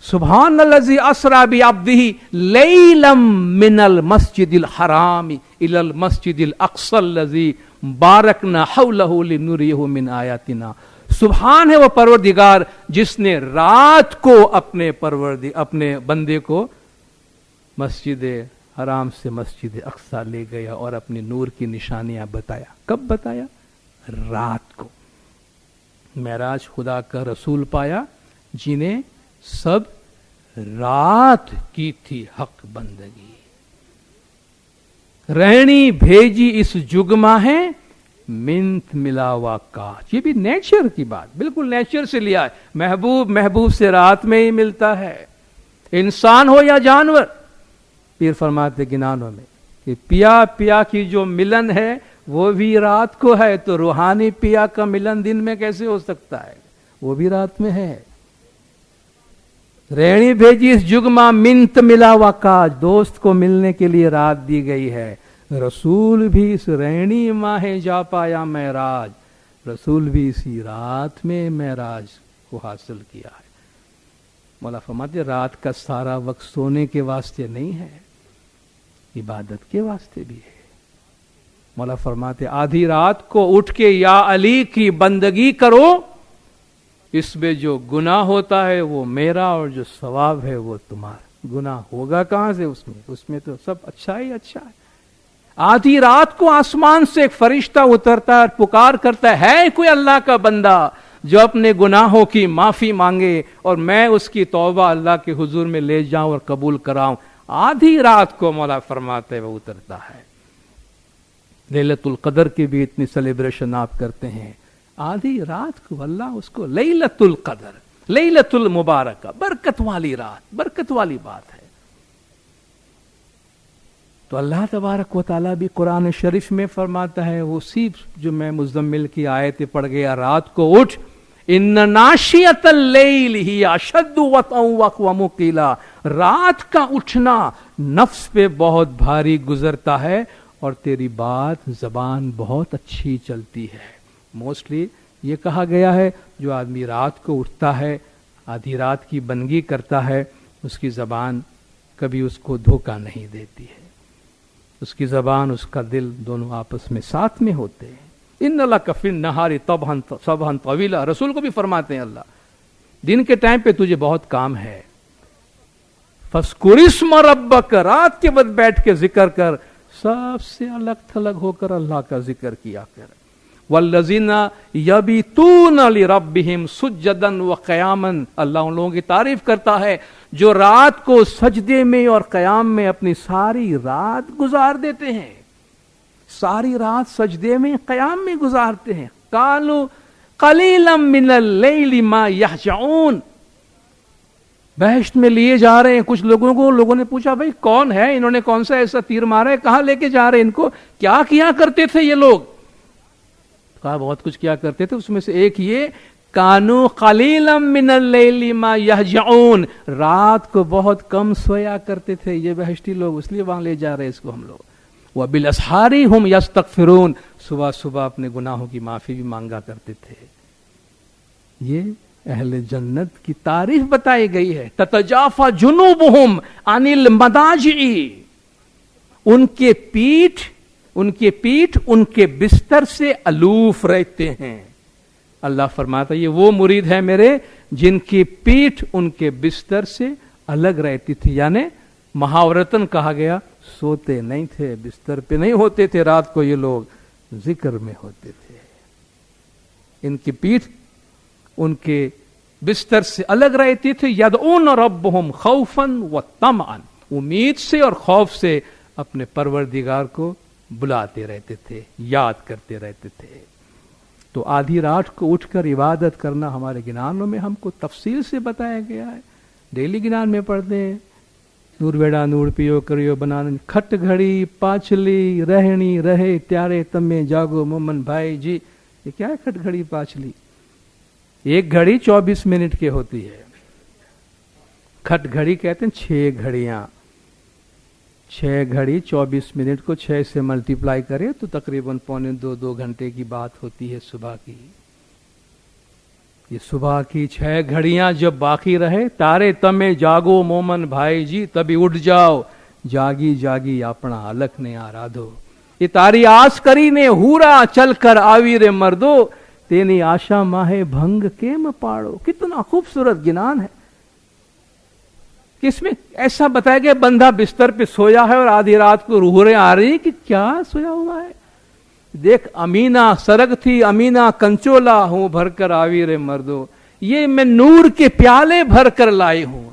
سبحان الذی اسری بعبدہ لیلا من المسجد الحرام الی المسجد الاقصی الذی بارکنا حولہ لنریہ من آیاتنا. سبحان ہے وہ پروردگار جس نے رات کو اپنے بندے کو مسجد حرام سے مسجد اقصی لے گیا اور اپنے نور کی نشانیاں بتایا. کب بتایا؟ رات کو. معراج خدا کا رسول پایا جنہیں سب رات کی تھی حق بندگی. رہنی بھیجی اس جگ ہے منت ملاوا کاچ. یہ بھی نیچر کی بات، بالکل نیچر سے لیا ہے. محبوب سے رات میں ہی ملتا ہے، انسان ہو یا جانور. پیر فرماتے گنانوں میں کہ پیا کی جو ملن ہے وہ بھی رات کو ہے، تو روحانی پیا کا ملن دن میں کیسے ہو سکتا ہے؟ وہ بھی رات میں ہے. رہنی بھیجی اس جگما منت ملاوا کاج. دوست کو ملنے کے لیے رات دی گئی ہے. رسول بھی اس رہنی ماہ جا پایا معراج. رسول بھی اسی رات میں معراج کو حاصل کیا ہے. مولا فرماتے رات کا سارا وقت سونے کے واسطے نہیں ہے، عبادت کے واسطے بھی ہے. مولا فرماتے آدھی رات کو اٹھ کے یا علی کی بندگی کرو، اس میں جو گناہ ہوتا ہے وہ میرا اور جو ثواب ہے وہ تمہارا. گناہ ہوگا کہاں سے؟ اس میں تو سب اچھا ہی اچھا ہے. آدھی رات کو آسمان سے ایک فرشتہ اترتا ہے، پکار کرتا ہے کوئی اللہ کا بندہ جو اپنے گناہوں کی معافی مانگے اور میں اس کی توبہ اللہ کے حضور میں لے جاؤں اور قبول کراؤں. آدھی رات کو مولا فرماتے وہ اترتا ہے. لیلۃ القدر کی بھی اتنی سیلیبریشن آپ کرتے ہیں. آدھی رات کو اللہ اس کو لیلۃ القدر، لیلۃ المبارکہ، برکت والی رات، برکت والی بات ہے. تو اللہ تبارک و تعالیٰ بھی قرآن شریف میں فرماتا ہے، اسی جو میں مزمل کی آیتیں پڑھ گیا، رات کو اٹھ، ان ناشیۃ اللیل ہی اشد وطئا واقوم قیلا. رات کا اٹھنا نفس پہ بہت بھاری گزرتا ہے اور تیری بات زبان بہت اچھی چلتی ہے. موسٹلی یہ کہا گیا ہے جو آدمی رات کو اٹھتا ہے، آدھی رات کی بندگی کرتا ہے، اس کی زبان کبھی اس کو دھوکہ نہیں دیتی ہے. اس کی زبان، اس کا دل دونوں آپس میں ساتھ میں ہوتے ہیں. ان لک فی النہار صبحا طویلا. رسول کو بھی فرماتے ہیں اللہ दिन के टाइम पे तुझे बहुत काम है, फस्कुरिस्म रब्बक, रात के वक्त बैठ के जिक्र कर, सबसे अलग थलग होकर अल्लाह का जिक्र किया कर। वल्लज़ीना यबीतूना लिरब्बिहिम सुज्जदन व क़यामन, अल्लाह उन लोगों की तारीफ करता है जो रात को सजदे में और क़याम में अपनी सारी रात गुजार देते हैं, सारी रात सजदे में क़याम में गुजारते हैं। कालू कलीलम मिनल लैली मा यहजऊन, बहश्त में लिए जा रहे हैं कुछ लोगों को। लोगों ने पूछा भाई कौन है, इन्होंने कौन सा ऐसा तीर मारा है, कहां लेके जा रहे हैं इनको, क्या किया करते थे ये लोग? कहा बहुत कुछ किया करते थे, उसमें से एक ये कानू कलीलम मिनल लैली मा यहजऊन, रात को बहुत कम सोया करते थे ये बहश्ती लोग, इसलिए वहां ले जा रहे हैं इसको हम लोग। वह बिल असहारी हुम यस्तगफिरून, सुबह सुबह अपने गुनाहों की माफी भी मांगा करते थे। ये अहले जन्नत की तारीफ बताई गई है। ततजाफा जुनूबुहुम अनिल मदाजी, उनके पीठ उनके बिस्तर से अलूफ रहते हैं। अल्लाह फरमाता ये वो मुरीद है मेरे जिनकी पीठ उनके बिस्तर से अलग रहती थी, यानी महावरतन कहा गया सोते नहीं थे, बिस्तर पे नहीं होते थे रात को, ये लोग जिक्र में होते थे। इनकी पीठ उनके बिस्तर से अलग रहती थी। यदऊन रब्बहुम खौफन व तमअन, उम्मीद से और खौफ से अपने परवरदिगार को बुलाते रहते थे, याद करते रहते थे। तो आधी रात को उठकर इबादत करना हमारे गिनानों में हमको तफसील से बताया गया है। डेली गिनान में पढ़ते हैं नूर बेड़ा नूर पियो करियो बनान, खट घड़ी पाछली रहनी रहे त्यारे तमे जागो मोमन भाई जी। ये क्या है खट घड़ी पाछली? एक घड़ी 24 मिनट की होती है, खट घड़ी कहते हैं 6 घड़ियां। 6 घड़ी 24 मिनट को 6 से मल्टीप्लाई करें तो तकरीबन 2.25 घंटे की बात होती है सुबह की। ये सुबह की 6 घड़ियां जब बाकी रहे, तारे तमे जागो मोमन भाई जी, तभी उठ जाओ, जागी जागी अपना अलख ने आराधो। ये तारी आस करी ने हूरा चल कर आवी रे मर्दो, तेनी आशा माहे भंग केम पाड़ो। कितना खूबसूरत गिनान है। किसमें ऐसा बताया गया बंदा बिस्तर पे सोया है और आधी रात को रूहरें आ रही कि क्या सोया हुआ है, देख अमीना सरग थी अमीना कंचोला हूं भर कर आवी रे मर्दो, ये मैं नूर के प्याले भर कर लाई हूं।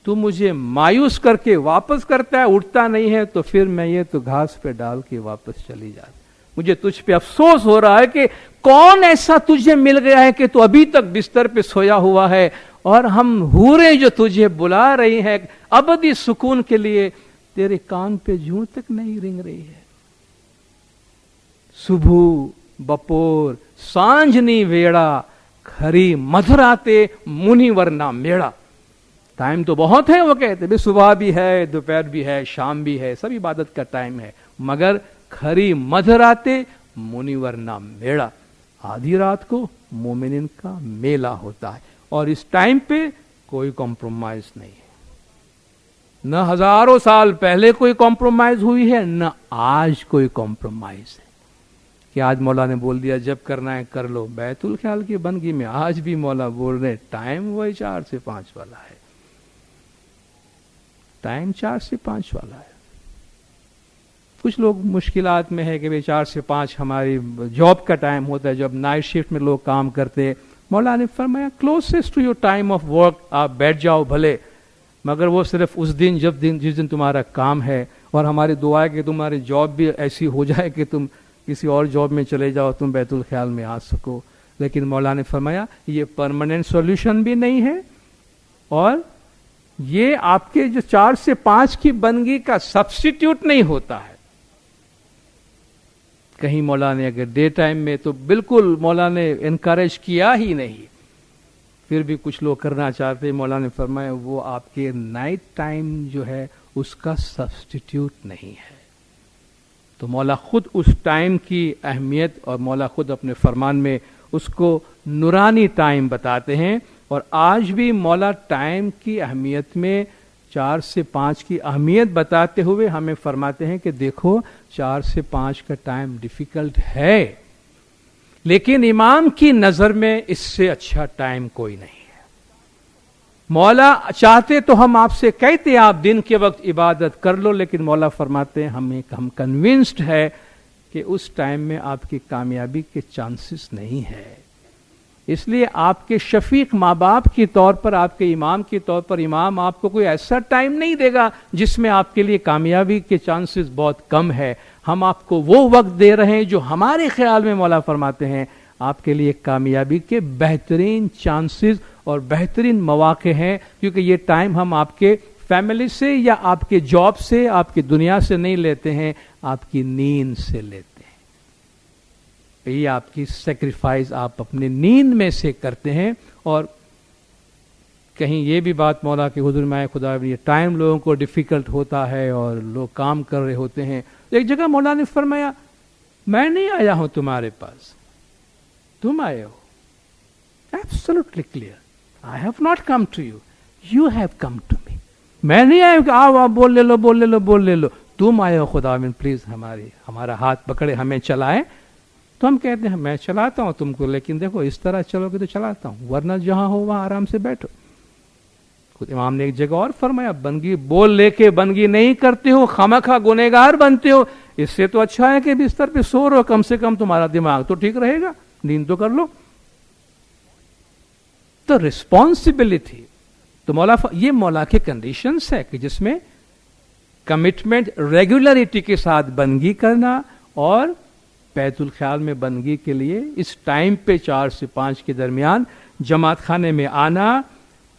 तू मुझे मायूस करके वापस करता है, उठता नहीं है, तो फिर मैं ये तो घास पे डाल के वापस चली जाती। मुझे तुझ पे अफसोस हो रहा है कि कौन ऐसा तुझे मिल गया है कि तू अभी तक बिस्तर पे सोया हुआ है, और हम हूरें जो तुझे बुला रही हैं अबदी सुकून के लिए, तेरे कान पे जूं तक नहीं रिंग रही है। सुबह बपोर सांझनी वेड़ा, खरी मधुराते मुनिवर ना मेड़ा। टाइम तो बहुत है, वो कहते भी सुबह भी है, दोपहर भी है, शाम भी है, सब इबादत का टाइम है, मगर खरी मधुराते मुनिवर ना मेड़ा, आधी रात को मोमिनिन का मेला होता है। और इस टाइम पे कोई कॉम्प्रोमाइज नहीं है, न हजारों साल पहले कोई कॉम्प्रोमाइज हुई है, न आज कोई कॉम्प्रोमाइज है कि आज मौला ने बोल दिया जब करना है कर लो। बैतुल ख्याल की बंदगी में आज भी मौला बोल रहे टाइम वही 4 से 5 वाला है, टाइम 4 से 5 वाला है। कुछ लोग मुश्किलात में है कि भाई 4 से 5 हमारी जॉब का टाइम होता है, जब नाइट शिफ्ट में लोग काम करते हैं। मौला ने फरमाया closest to your time of work आप बैठ जाओ भले, मगर वो सिर्फ उस दिन जिस दिन तुम्हारा काम है। और हमारी दुआ है कि तुम्हारी जॉब भी ऐसी हो जाए कि तुम किसी और जॉब में चले जाओ, तुम बैतुल ख्याल में आ सको। लेकिन मौला ने फरमाया ये परमानेंट सॉल्यूशन भी नहीं है, और ये आपके जो 4 से 5 की बंदगी का सब्स्टिट्यूट नहीं होता है। कहीं मौला ने अगर डे टाइम में, तो बिल्कुल मौला ने इनकरेज किया ही नहीं, फिर भी कुछ लोग करना चाहते, मौला ने फरमाया वो आपके नाइट टाइम जो है उसका सब्स्टिट्यूट नहीं है। तो मौला खुद उस टाइम की अहमियत, और मौला खुद अपने फरमान में उसको नूरानी टाइम बताते हैं। और आज भी मौला टाइम की अहमियत में 4 से 5 की अहमियत बताते हुए हमें फरमाते हैं कि देखो 4 से 5 का टाइम डिफिकल्ट है, لیکن امام کی نظر میں اس سے اچھا ٹائم کوئی نہیں ہے. مولا چاہتے تو ہم آپ سے کہتے آپ دن کے وقت عبادت کر لو، لیکن مولا فرماتے ہیں ہم کنونسڈ ہے کہ اس ٹائم میں آپ کی کامیابی کے چانسز نہیں ہے. اس لیے آپ کے شفیق ماں باپ کے طور پر، آپ کے امام کے طور پر، امام آپ کو کوئی ایسا ٹائم نہیں دے گا جس میں آپ کے لیے کامیابی کے چانسز بہت کم ہے. ہم آپ کو وہ وقت دے رہے ہیں جو ہمارے خیال میں مولا فرماتے ہیں آپ کے لیے کامیابی کے بہترین چانسز اور بہترین مواقع ہیں، کیونکہ یہ ٹائم ہم آپ کے فیملی سے یا آپ کے جاب سے، آپ کی دنیا سے نہیں لیتے ہیں، آپ کی نیند سے لیتے ہیں. یہ آپ کی سیکریفائز آپ اپنی نیند میں سے کرتے ہیں. اور کہیں یہ بھی بات مولا کے حضور میں آئے خدا، یہ ٹائم لوگوں کو ڈیفیکلٹ ہوتا ہے اور لوگ کام کر رہے ہوتے ہیں. ایک جگہ مولا نے فرمایا میں نہیں آیا ہوں تمہارے پاس، تم آئے ہو. Absolutely clear. I have not come to you. You have come to me. میں نہیں آیا کہ آؤ بول لے لو. تم آئے ہو خدا من پلیز ہمارا ہاتھ پکڑے ہمیں چلائے. تو ہم کہتے ہیں میں چلاتا ہوں تم کو، لیکن دیکھو اس طرح چلو گے تو چلاتا ہوں، ورنہ جہاں ہو وہاں آرام سے بیٹھو. خود امام نے ایک جگہ اور فرمایا بندگی بول لے کے بندگی نہیں کرتے ہو، خامخواہ گنہگار بنتے ہو. اس سے تو اچھا ہے کہ بستر پہ سو رہو، کم سے کم تمہارا دماغ تو ٹھیک رہے گا، نیند تو کر لو. تو ریسپانسبلٹی تو یہ مولا کے کنڈیشنز ہے کہ جس میں کمٹمنٹ ریگولرٹی کے ساتھ بندگی کرنا اور بیت الخیال میں بندگی کے لیے اس ٹائم پہ 4 سے 5 کے درمیان جماعت خانے میں آنا،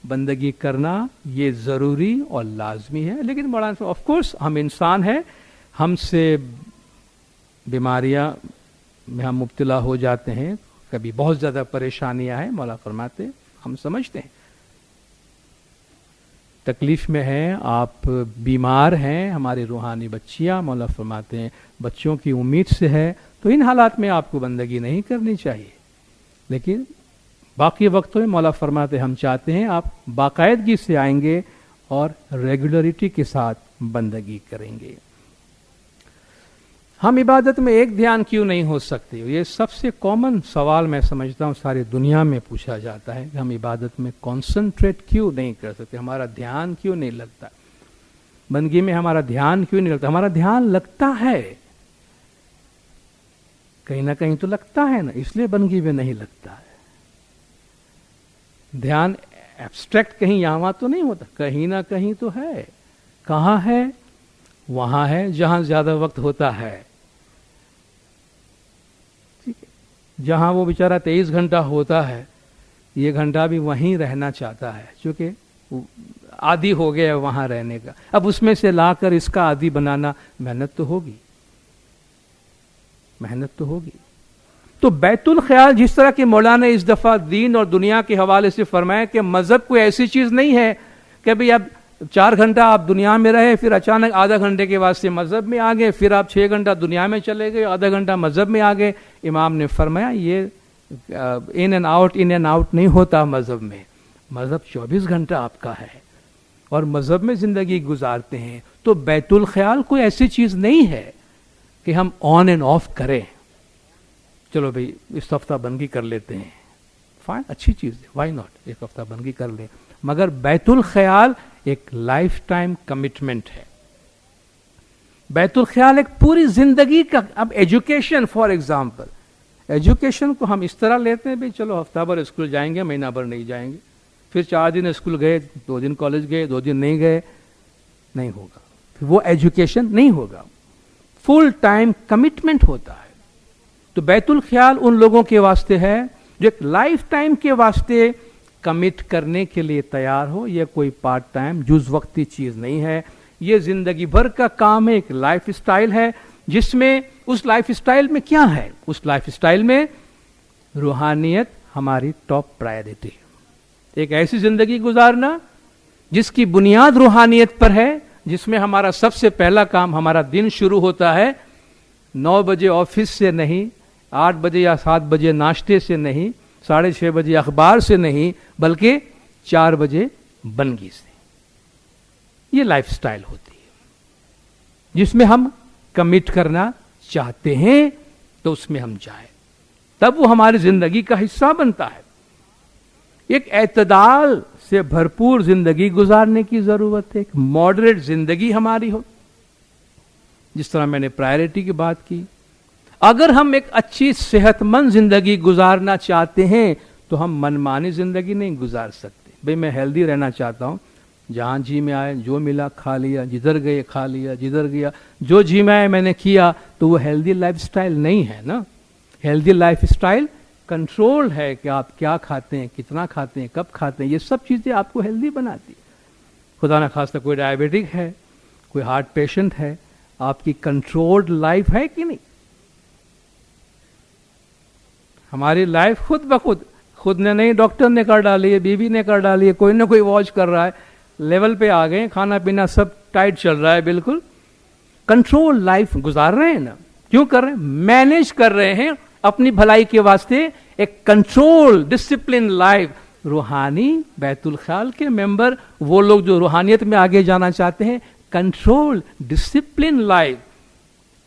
بندگی کرنا، یہ ضروری اور لازمی ہے. لیکن مولانا آف کورس ہم انسان ہیں، ہم سے بیماریاں میں ہم مبتلا ہو جاتے ہیں، کبھی بہت زیادہ پریشانیاں ہیں. مولا فرماتے ہم سمجھتے ہیں تکلیف میں ہیں، آپ بیمار ہیں، ہماری روحانی بچیاں مولا فرماتے ہیں بچوں کی امید سے ہے، تو ان حالات میں آپ کو بندگی نہیں کرنی چاہیے. لیکن باقی وقتوں میں مولا فرماتے ہم چاہتے ہیں آپ باقاعدگی سے آئیں گے اور ریگولرٹی کے ساتھ بندگی کریں گے. ہم عبادت میں ایک دھیان کیوں نہیں ہو سکتے؟ یہ سب سے کامن سوال میں سمجھتا ہوں ساری دنیا میں پوچھا جاتا ہے کہ ہم عبادت میں کانسنٹریٹ کیوں نہیں کر سکتے، ہمارا دھیان کیوں نہیں لگتا، بندگی میں ہمارا دھیان کیوں نہیں لگتا. ہمارا دھیان لگتا ہے، کہیں نہ کہیں تو لگتا ہے نا، اس لیے بندگی میں نہیں لگتا ہے. دھیان ایبسٹریکٹ کہیں یہاں تو نہیں ہوتا، کہیں نہ کہیں تو ہے. کہاں ہے؟ وہاں ہے جہاں زیادہ وقت ہوتا ہے. ٹھیک ہے، جہاں وہ بیچارہ 23 گھنٹہ ہوتا ہے، یہ گھنٹہ بھی وہیں رہنا چاہتا ہے، چونکہ عادی ہو گیا وہاں رہنے کا. اب اس میں سے لا کر اس کا عادی بنانا محنت تو ہوگی، محنت تو ہوگی. تو بیت الخیال جس طرح کہ مولانا اس دفعہ دین اور دنیا کے حوالے سے فرمایا کہ مذہب کوئی ایسی چیز نہیں ہے کہ بھئی اب 4 گھنٹہ آپ دنیا میں رہے، پھر اچانک آدھا گھنٹے کے واسطے مذہب میں آ گئے، پھر آپ 6 گھنٹہ دنیا میں چلے گئے، آدھا گھنٹہ مذہب میں آ گئے. امام نے فرمایا یہ ان اینڈ آؤٹ نہیں ہوتا مذہب میں. مذہب 24 گھنٹہ آپ کا ہے اور مذہب میں زندگی گزارتے ہیں. تو بیت الخیال کوئی ایسی چیز نہیں ہے کہ ہم آن اینڈ آف کریں. چلو بھئی اس ہفتہ بندگی کر لیتے ہیں، فائن، اچھی چیز ہے، وائی ناٹ، ایک ہفتہ بندگی کر لیں. مگر بیت الخیال ایک لائف ٹائم کمٹمنٹ ہے. بیت الخیال ایک پوری زندگی کا. اب ایجوکیشن فار ایگزامپل، ایجوکیشن کو ہم اس طرح لیتے ہیں بھی چلو ہفتہ بھر اسکول جائیں گے، مہینہ بھر نہیں جائیں گے، پھر 4 دن اسکول گئے، 2 دن کالج گئے، 2 دن نہیں گئے، نہیں ہوگا. پھر وہ ایجوکیشن نہیں ہوگا، فل ٹائم کمٹمنٹ ہوتا ہے. تو بیت الخیال ان لوگوں کے واسطے ہے جو ایک لائف ٹائم کے واسطے کمٹ کرنے کے لیے تیار ہو. یہ کوئی پارٹ ٹائم جز وقتی چیز نہیں ہے، یہ زندگی بھر کا کام ہے. ایک لائف سٹائل ہے جس میں اس لائف سٹائل میں کیا ہے؟ اس لائف سٹائل میں روحانیت ہماری ٹاپ پرائیورٹی ہے. ایک ایسی زندگی گزارنا جس کی بنیاد روحانیت پر ہے، جس میں ہمارا سب سے پہلا کام، ہمارا دن شروع ہوتا ہے 9 بجے آفس سے نہیں، 8 بجے یا 7 بجے ناشتے سے نہیں، 6:30 بجے اخبار سے نہیں، بلکہ 4 بجے بندگی سے. یہ لائف سٹائل ہوتی ہے جس میں ہم کمٹ کرنا چاہتے ہیں تو اس میں ہم جائیں. तब वो हमारी जिंदगी का हिस्सा बनता है। एक एतदाल से भरपूर जिंदगी गुजारने की जरूरत है, एक मॉडरेट जिंदगी हमारी हो, जिस तरह मैंने प्रायोरिटी की बात की। अगर हम एक अच्छी सेहतमंद जिंदगी गुजारना चाहते हैं तो हम मनमानी जिंदगी नहीं गुजार सकते। भाई मैं हेल्दी रहना चाहता हूं, जहां जी में आए जो मिला खा लिया, जिधर गए खा लिया, जिधर गया जो जी में आए मैंने किया, तो वो हेल्दी लाइफस्टाइल नहीं है ना। हेल्दी लाइफस्टाइल कंट्रोल है कि आप क्या खाते हैं, कितना खाते हैं, कब खाते हैं, ये सब चीजें आपको हेल्दी बनाती है। खुदा ना खास्ता कोई डायबिटिक है, कोई हार्ट पेशेंट है, आपकी कंट्रोल्ड लाइफ है कि नहीं? हमारी लाइफ खुद ब खुद ने नहीं, डॉक्टर ने कर डाली है, बीवी ने कर डाली है, कोई ना कोई वॉच कर रहा है, लेवल पे आ गए, खाना पीना सब टाइट चल रहा है, बिल्कुल कंट्रोल लाइफ गुजार रहे हैं ना। क्यों कर रहे हैं? मैनेज कर रहे हैं अपनी भलाई के वास्ते एक कंट्रोल डिसिप्लिन लाइफ। रूहानी बैतुल ख्याल के मेंबर, वो लोग जो रूहानियत में आगे जाना चाहते हैं, कंट्रोल डिसिप्लिन लाइफ,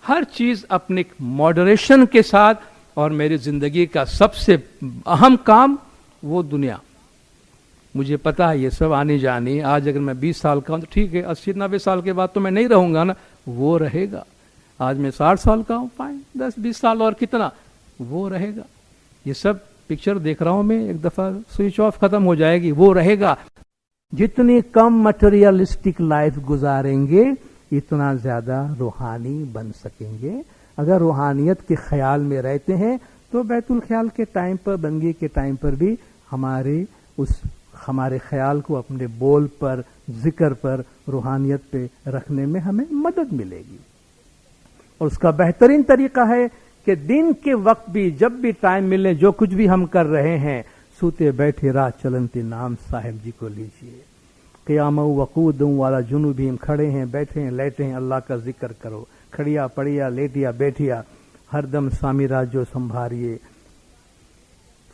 हर चीज अपने मॉडरेशन के साथ। और मेरी जिंदगी का सबसे अहम काम वो दुनिया, मुझे पता है ये सब आनी जानी। आज अगर मैं 20 साल का हूं तो ठीक है, 80-90 साल के बाद तो मैं नहीं रहूंगा ना, वो रहेगा। आज मैं 60 साल का हूं, फाइन, 10-20 साल और कितना, वो रहेगा। ये सब पिक्चर देख रहा हूं मैं, एक दफा स्विच ऑफ खत्म हो जाएगी, वो रहेगा। जितनी कम मटेरियलिस्टिक लाइफ गुजारेंगे इतना ज्यादा रूहानी बन सकेंगे। अगर रूहानियत के ख्याल में रहते हैं तो बैतुल ख्याल के टाइम पर, बंदगी के टाइम पर भी हमारे ख्याल को अपने बोल पर, जिक्र पर, रूहानियत पे रखने में हमें मदद मिलेगी। और उसका बेहतरीन तरीका है कि दिन के वक्त भी, जब भी टाइम मिले, जो कुछ भी हम कर रहे हैं, सूते बैठे राह चलनते नाम साहिब जी को लीजिए। क़याम वक़ूदुम वाला जुनूबीम, खड़े हैं, बैठे हैं, लेटे हैं, अल्लाह का जिक्र करो। खड़िया पड़िया लेटिया बैठिया हरदम स्वामी राज जो संभारिए।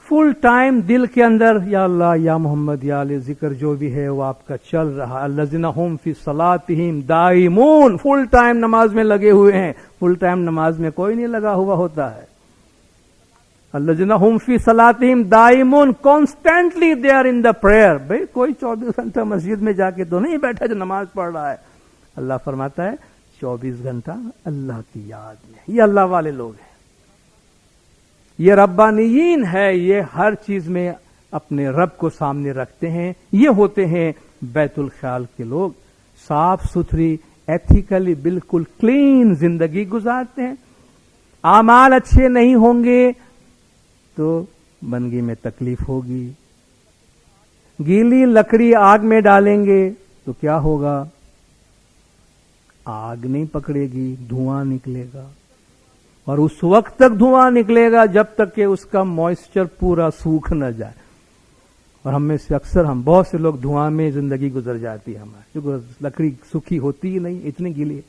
फुल टाइम दिल के अंदर या अल्लाह या मोहम्मद या अली जिक्र जो भी है वो आपका चल रहा। अल्लज़ीना हुम फी सलातिहिम दाइमून, फुल टाइम नमाज में लगे हुए हैं। फुल टाइम नमाज में कोई नहीं लगा हुआ होता है। अल्लज़ीना हुम फी सलातिहिम दाइमून, constantly they are in the prayer. भाई कोई 24 घंटा मस्जिद में जाके तो नहीं बैठा जो नमाज पढ़ रहा है। अल्लाह फरमाता है 24 घंटा अल्लाह की याद में। ये अल्लाह वाले लोग हैं, ये रब्बानीयीन है, ये हर चीज में अपने रब को सामने रखते हैं। ये होते हैं बैतुल ख्याल के लोग, साफ सुथरी, एथिकली, बिल्कुल क्लीन जिंदगी गुजारते हैं। आमाल अच्छे नहीं होंगे तो बंदगी में तकलीफ होगी। गीली लकड़ी आग में डालेंगे तो क्या होगा? आग नहीं पकड़ेगी, धुआं निकलेगा। और उस वक्त तक धुआं निकलेगा जब तक कि उसका मॉइस्चर पूरा सूख न जाए। और हम में से अक्सर, हम बहुत से लोग धुआं में जिंदगी गुजर जाती है हमारी, क्योंकि लकड़ी सूखी होती ही नहीं, इतनी गीली।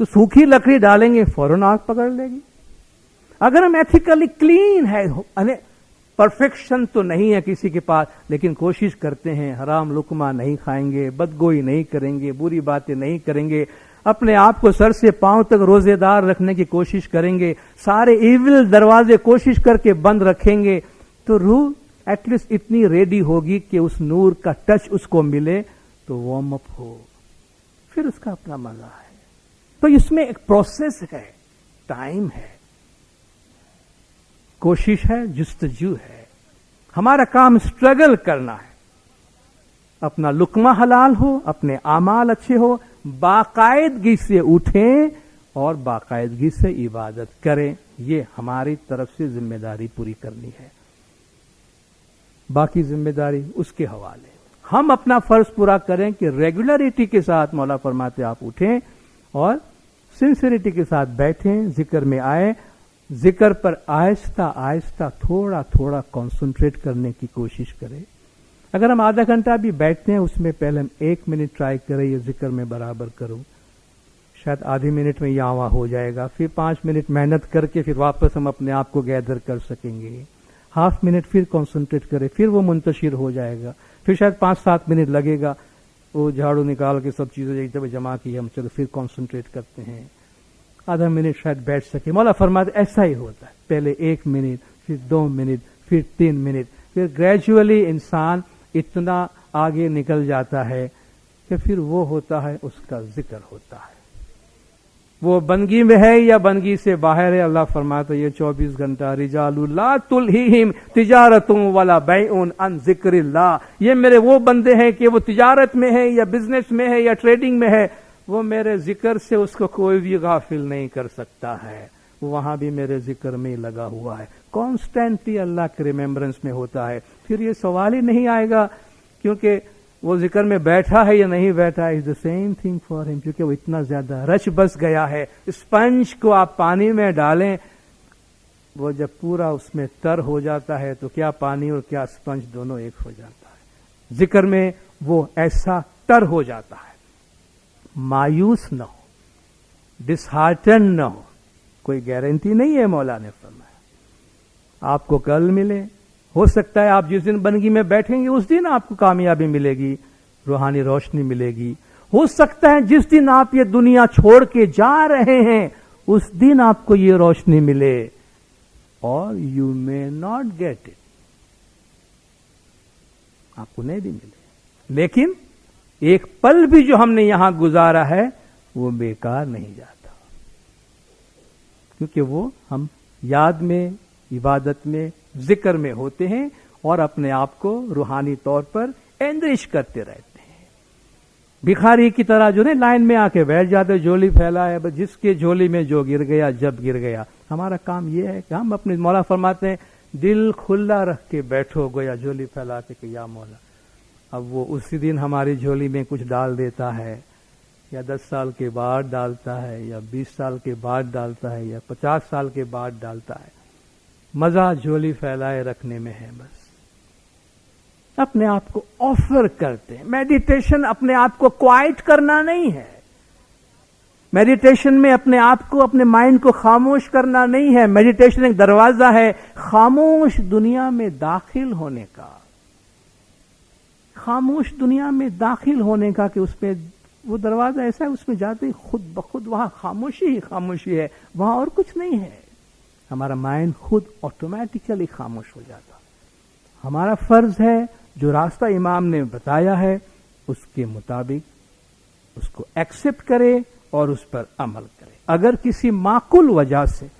तो सूखी लकड़ी डालेंगे फौरन आग पकड़ लेगी। अगर हम एथिकली क्लीन है, परफेक्शन तो नहीं है किसी के पास, लेकिन कोशिश करते हैं, हराम लुकमा नहीं खाएंगे, बदगोई नहीं करेंगे, बुरी बातें नहीं करेंगे, अपने आप को सर से पांव तक रोजेदार रखने की कोशिश करेंगे, सारे इविल दरवाजे कोशिश करके बंद रखेंगे, तो रूह एटलीस्ट इतनी रेडी होगी कि उस नूर का टच उसको मिले तो वार्म अप हो, फिर उसका अपना मजा है। तो इसमें एक प्रोसेस है, टाइम है, कोशिश है, जुस्तजू है। हमारा काम स्ट्रगल करना है, अपना लुकमा हलाल हो, अपने आमाल अच्छे हो, बाकायदगी से उठें और बाकायदगी से इबादत करें। ये हमारी तरफ से जिम्मेदारी पूरी करनी है, बाकी जिम्मेदारी उसके हवाले। हम अपना फर्ज पूरा करें कि रेगुलरिटी के साथ, मौला फरमाते आप उठें और सिंसियरिटी के साथ बैठें, जिक्र में आए, जिक्र पर आहिस्ता आहिस्ता थोड़ा थोड़ा कंसंट्रेट करने की कोशिश करें। अगर हम आधा घंटा भी बैठते हैं, उसमें पहले हम 1 मिनट ट्राई करें, ये जिक्र में बराबर करूं, शायद आधे मिनट में यहाँ हो जाएगा। फिर 5 मिनट मेहनत करके फिर वापस हम अपने आप को गैदर कर सकेंगे। हाफ मिनट फिर कंसंट्रेट करें, फिर वो मुंतशिर हो जाएगा। फिर शायद 5-7 मिनट लगेगा, वो झाड़ू निकाल के सब चीजें एक जगह जमा की, हम चलो फिर कंसंट्रेट करते हैं। आधा मिनट शायद बैठ सके। मौला फरमाते ऐसा ही होता है, पहले 1 मिनट, फिर 2 मिनट, फिर 3 मिनट, फिर ग्रेजुअली इंसान इतना आगे निकल जाता है कि फिर वो होता है, उसका जिक्र होता है। वो बंदगी में है या बंदगी से बाहर है, अल्लाह फरमाता है ये 24 घंटा रिजालुल ला तुलहिहिम तिजारतुम वला बैउन अन जिक्रिल्लाह। ये मेरे वो बंदे हैं कि वो तिजारत में है या बिजनेस में है या ट्रेडिंग में है, वो मेरे जिक्र से उसको कोई भी गाफिल नहीं कर सकता है, वो वहां भी मेरे जिक्र में लगा हुआ है, कॉन्स्टेंटली अल्लाह के रिमेम्बरेंस में होता है। फिर ये सवाल ही नहीं आएगा क्योंकि वो जिक्र में बैठा है या नहीं बैठा है, is the same thing for him, क्योंकि वो इतना ज्यादा रच बस गया है। स्पंज को आप पानी में डालें, वो जब पूरा उसमें तर हो जाता है तो क्या पानी और क्या स्पंज दोनों एक हो जाता है। जिक्र में वो ऐसा तर हो जाता है। मायूस न हो, डिसहार्टन न हो, कोई गारंटी नहीं है। मौला ने फरमाया आपको कल मिले, हो सकता है आप जिस दिन बंदगी में बैठेंगे उस दिन आपको कामयाबी मिलेगी, रूहानी रोशनी मिलेगी। हो सकता है जिस दिन आप ये दुनिया छोड़ के जा रहे हैं उस दिन आपको ये रोशनी मिले, और you may not get it, आपको नहीं भी मिले। लेकिन एक पल भी जो हमने यहां गुजारा है वो बेकार नहीं जाता, क्योंकि वो हम याद में, इबादत में, जिक्र में होते हैं और अपने आप को रूहानी तौर पर एनरिच करते रहते हैं। भिखारी की तरह जो ने लाइन में आके बैठ जाते, झोली फैला है, बस जिसके झोली में जो गिर गया जब गिर गया। हमारा काम यह है कि हम अपने, मौला फरमाते हैं दिल खुला रख के बैठो, गोया झोली फैला के कि या मौला। अब वो उसी दिन हमारी झोली में कुछ डाल देता है, या 10 साल के बाद डालता है, या 20 साल के बाद डालता है, या 50 साल के बाद डालता है। मजा झोली फैलाए रखने में है। बस अपने आप को ऑफर करते हैं। मेडिटेशन अपने आप को क्वाइट करना नहीं है। मेडिटेशन में अपने आप को, अपने माइंड को खामोश करना नहीं है। मेडिटेशन एक दरवाजा है खामोश दुनिया में दाखिल होने का, खामोश दुनिया में दाखिल होने का, कि उसमें वो दरवाजा ऐसा है, उसमें जाते ही खुद बखुद वहां खामोशी ही खामोशी है, वहां और कुछ नहीं है। हमारा माइंड खुद ऑटोमेटिकली खामोश हो जाता। हमारा फर्ज है जो रास्ता इमाम ने बताया है उसके मुताबिक उसको एक्सेप्ट करे और उस पर अमल करे। अगर किसी माकुल वजह से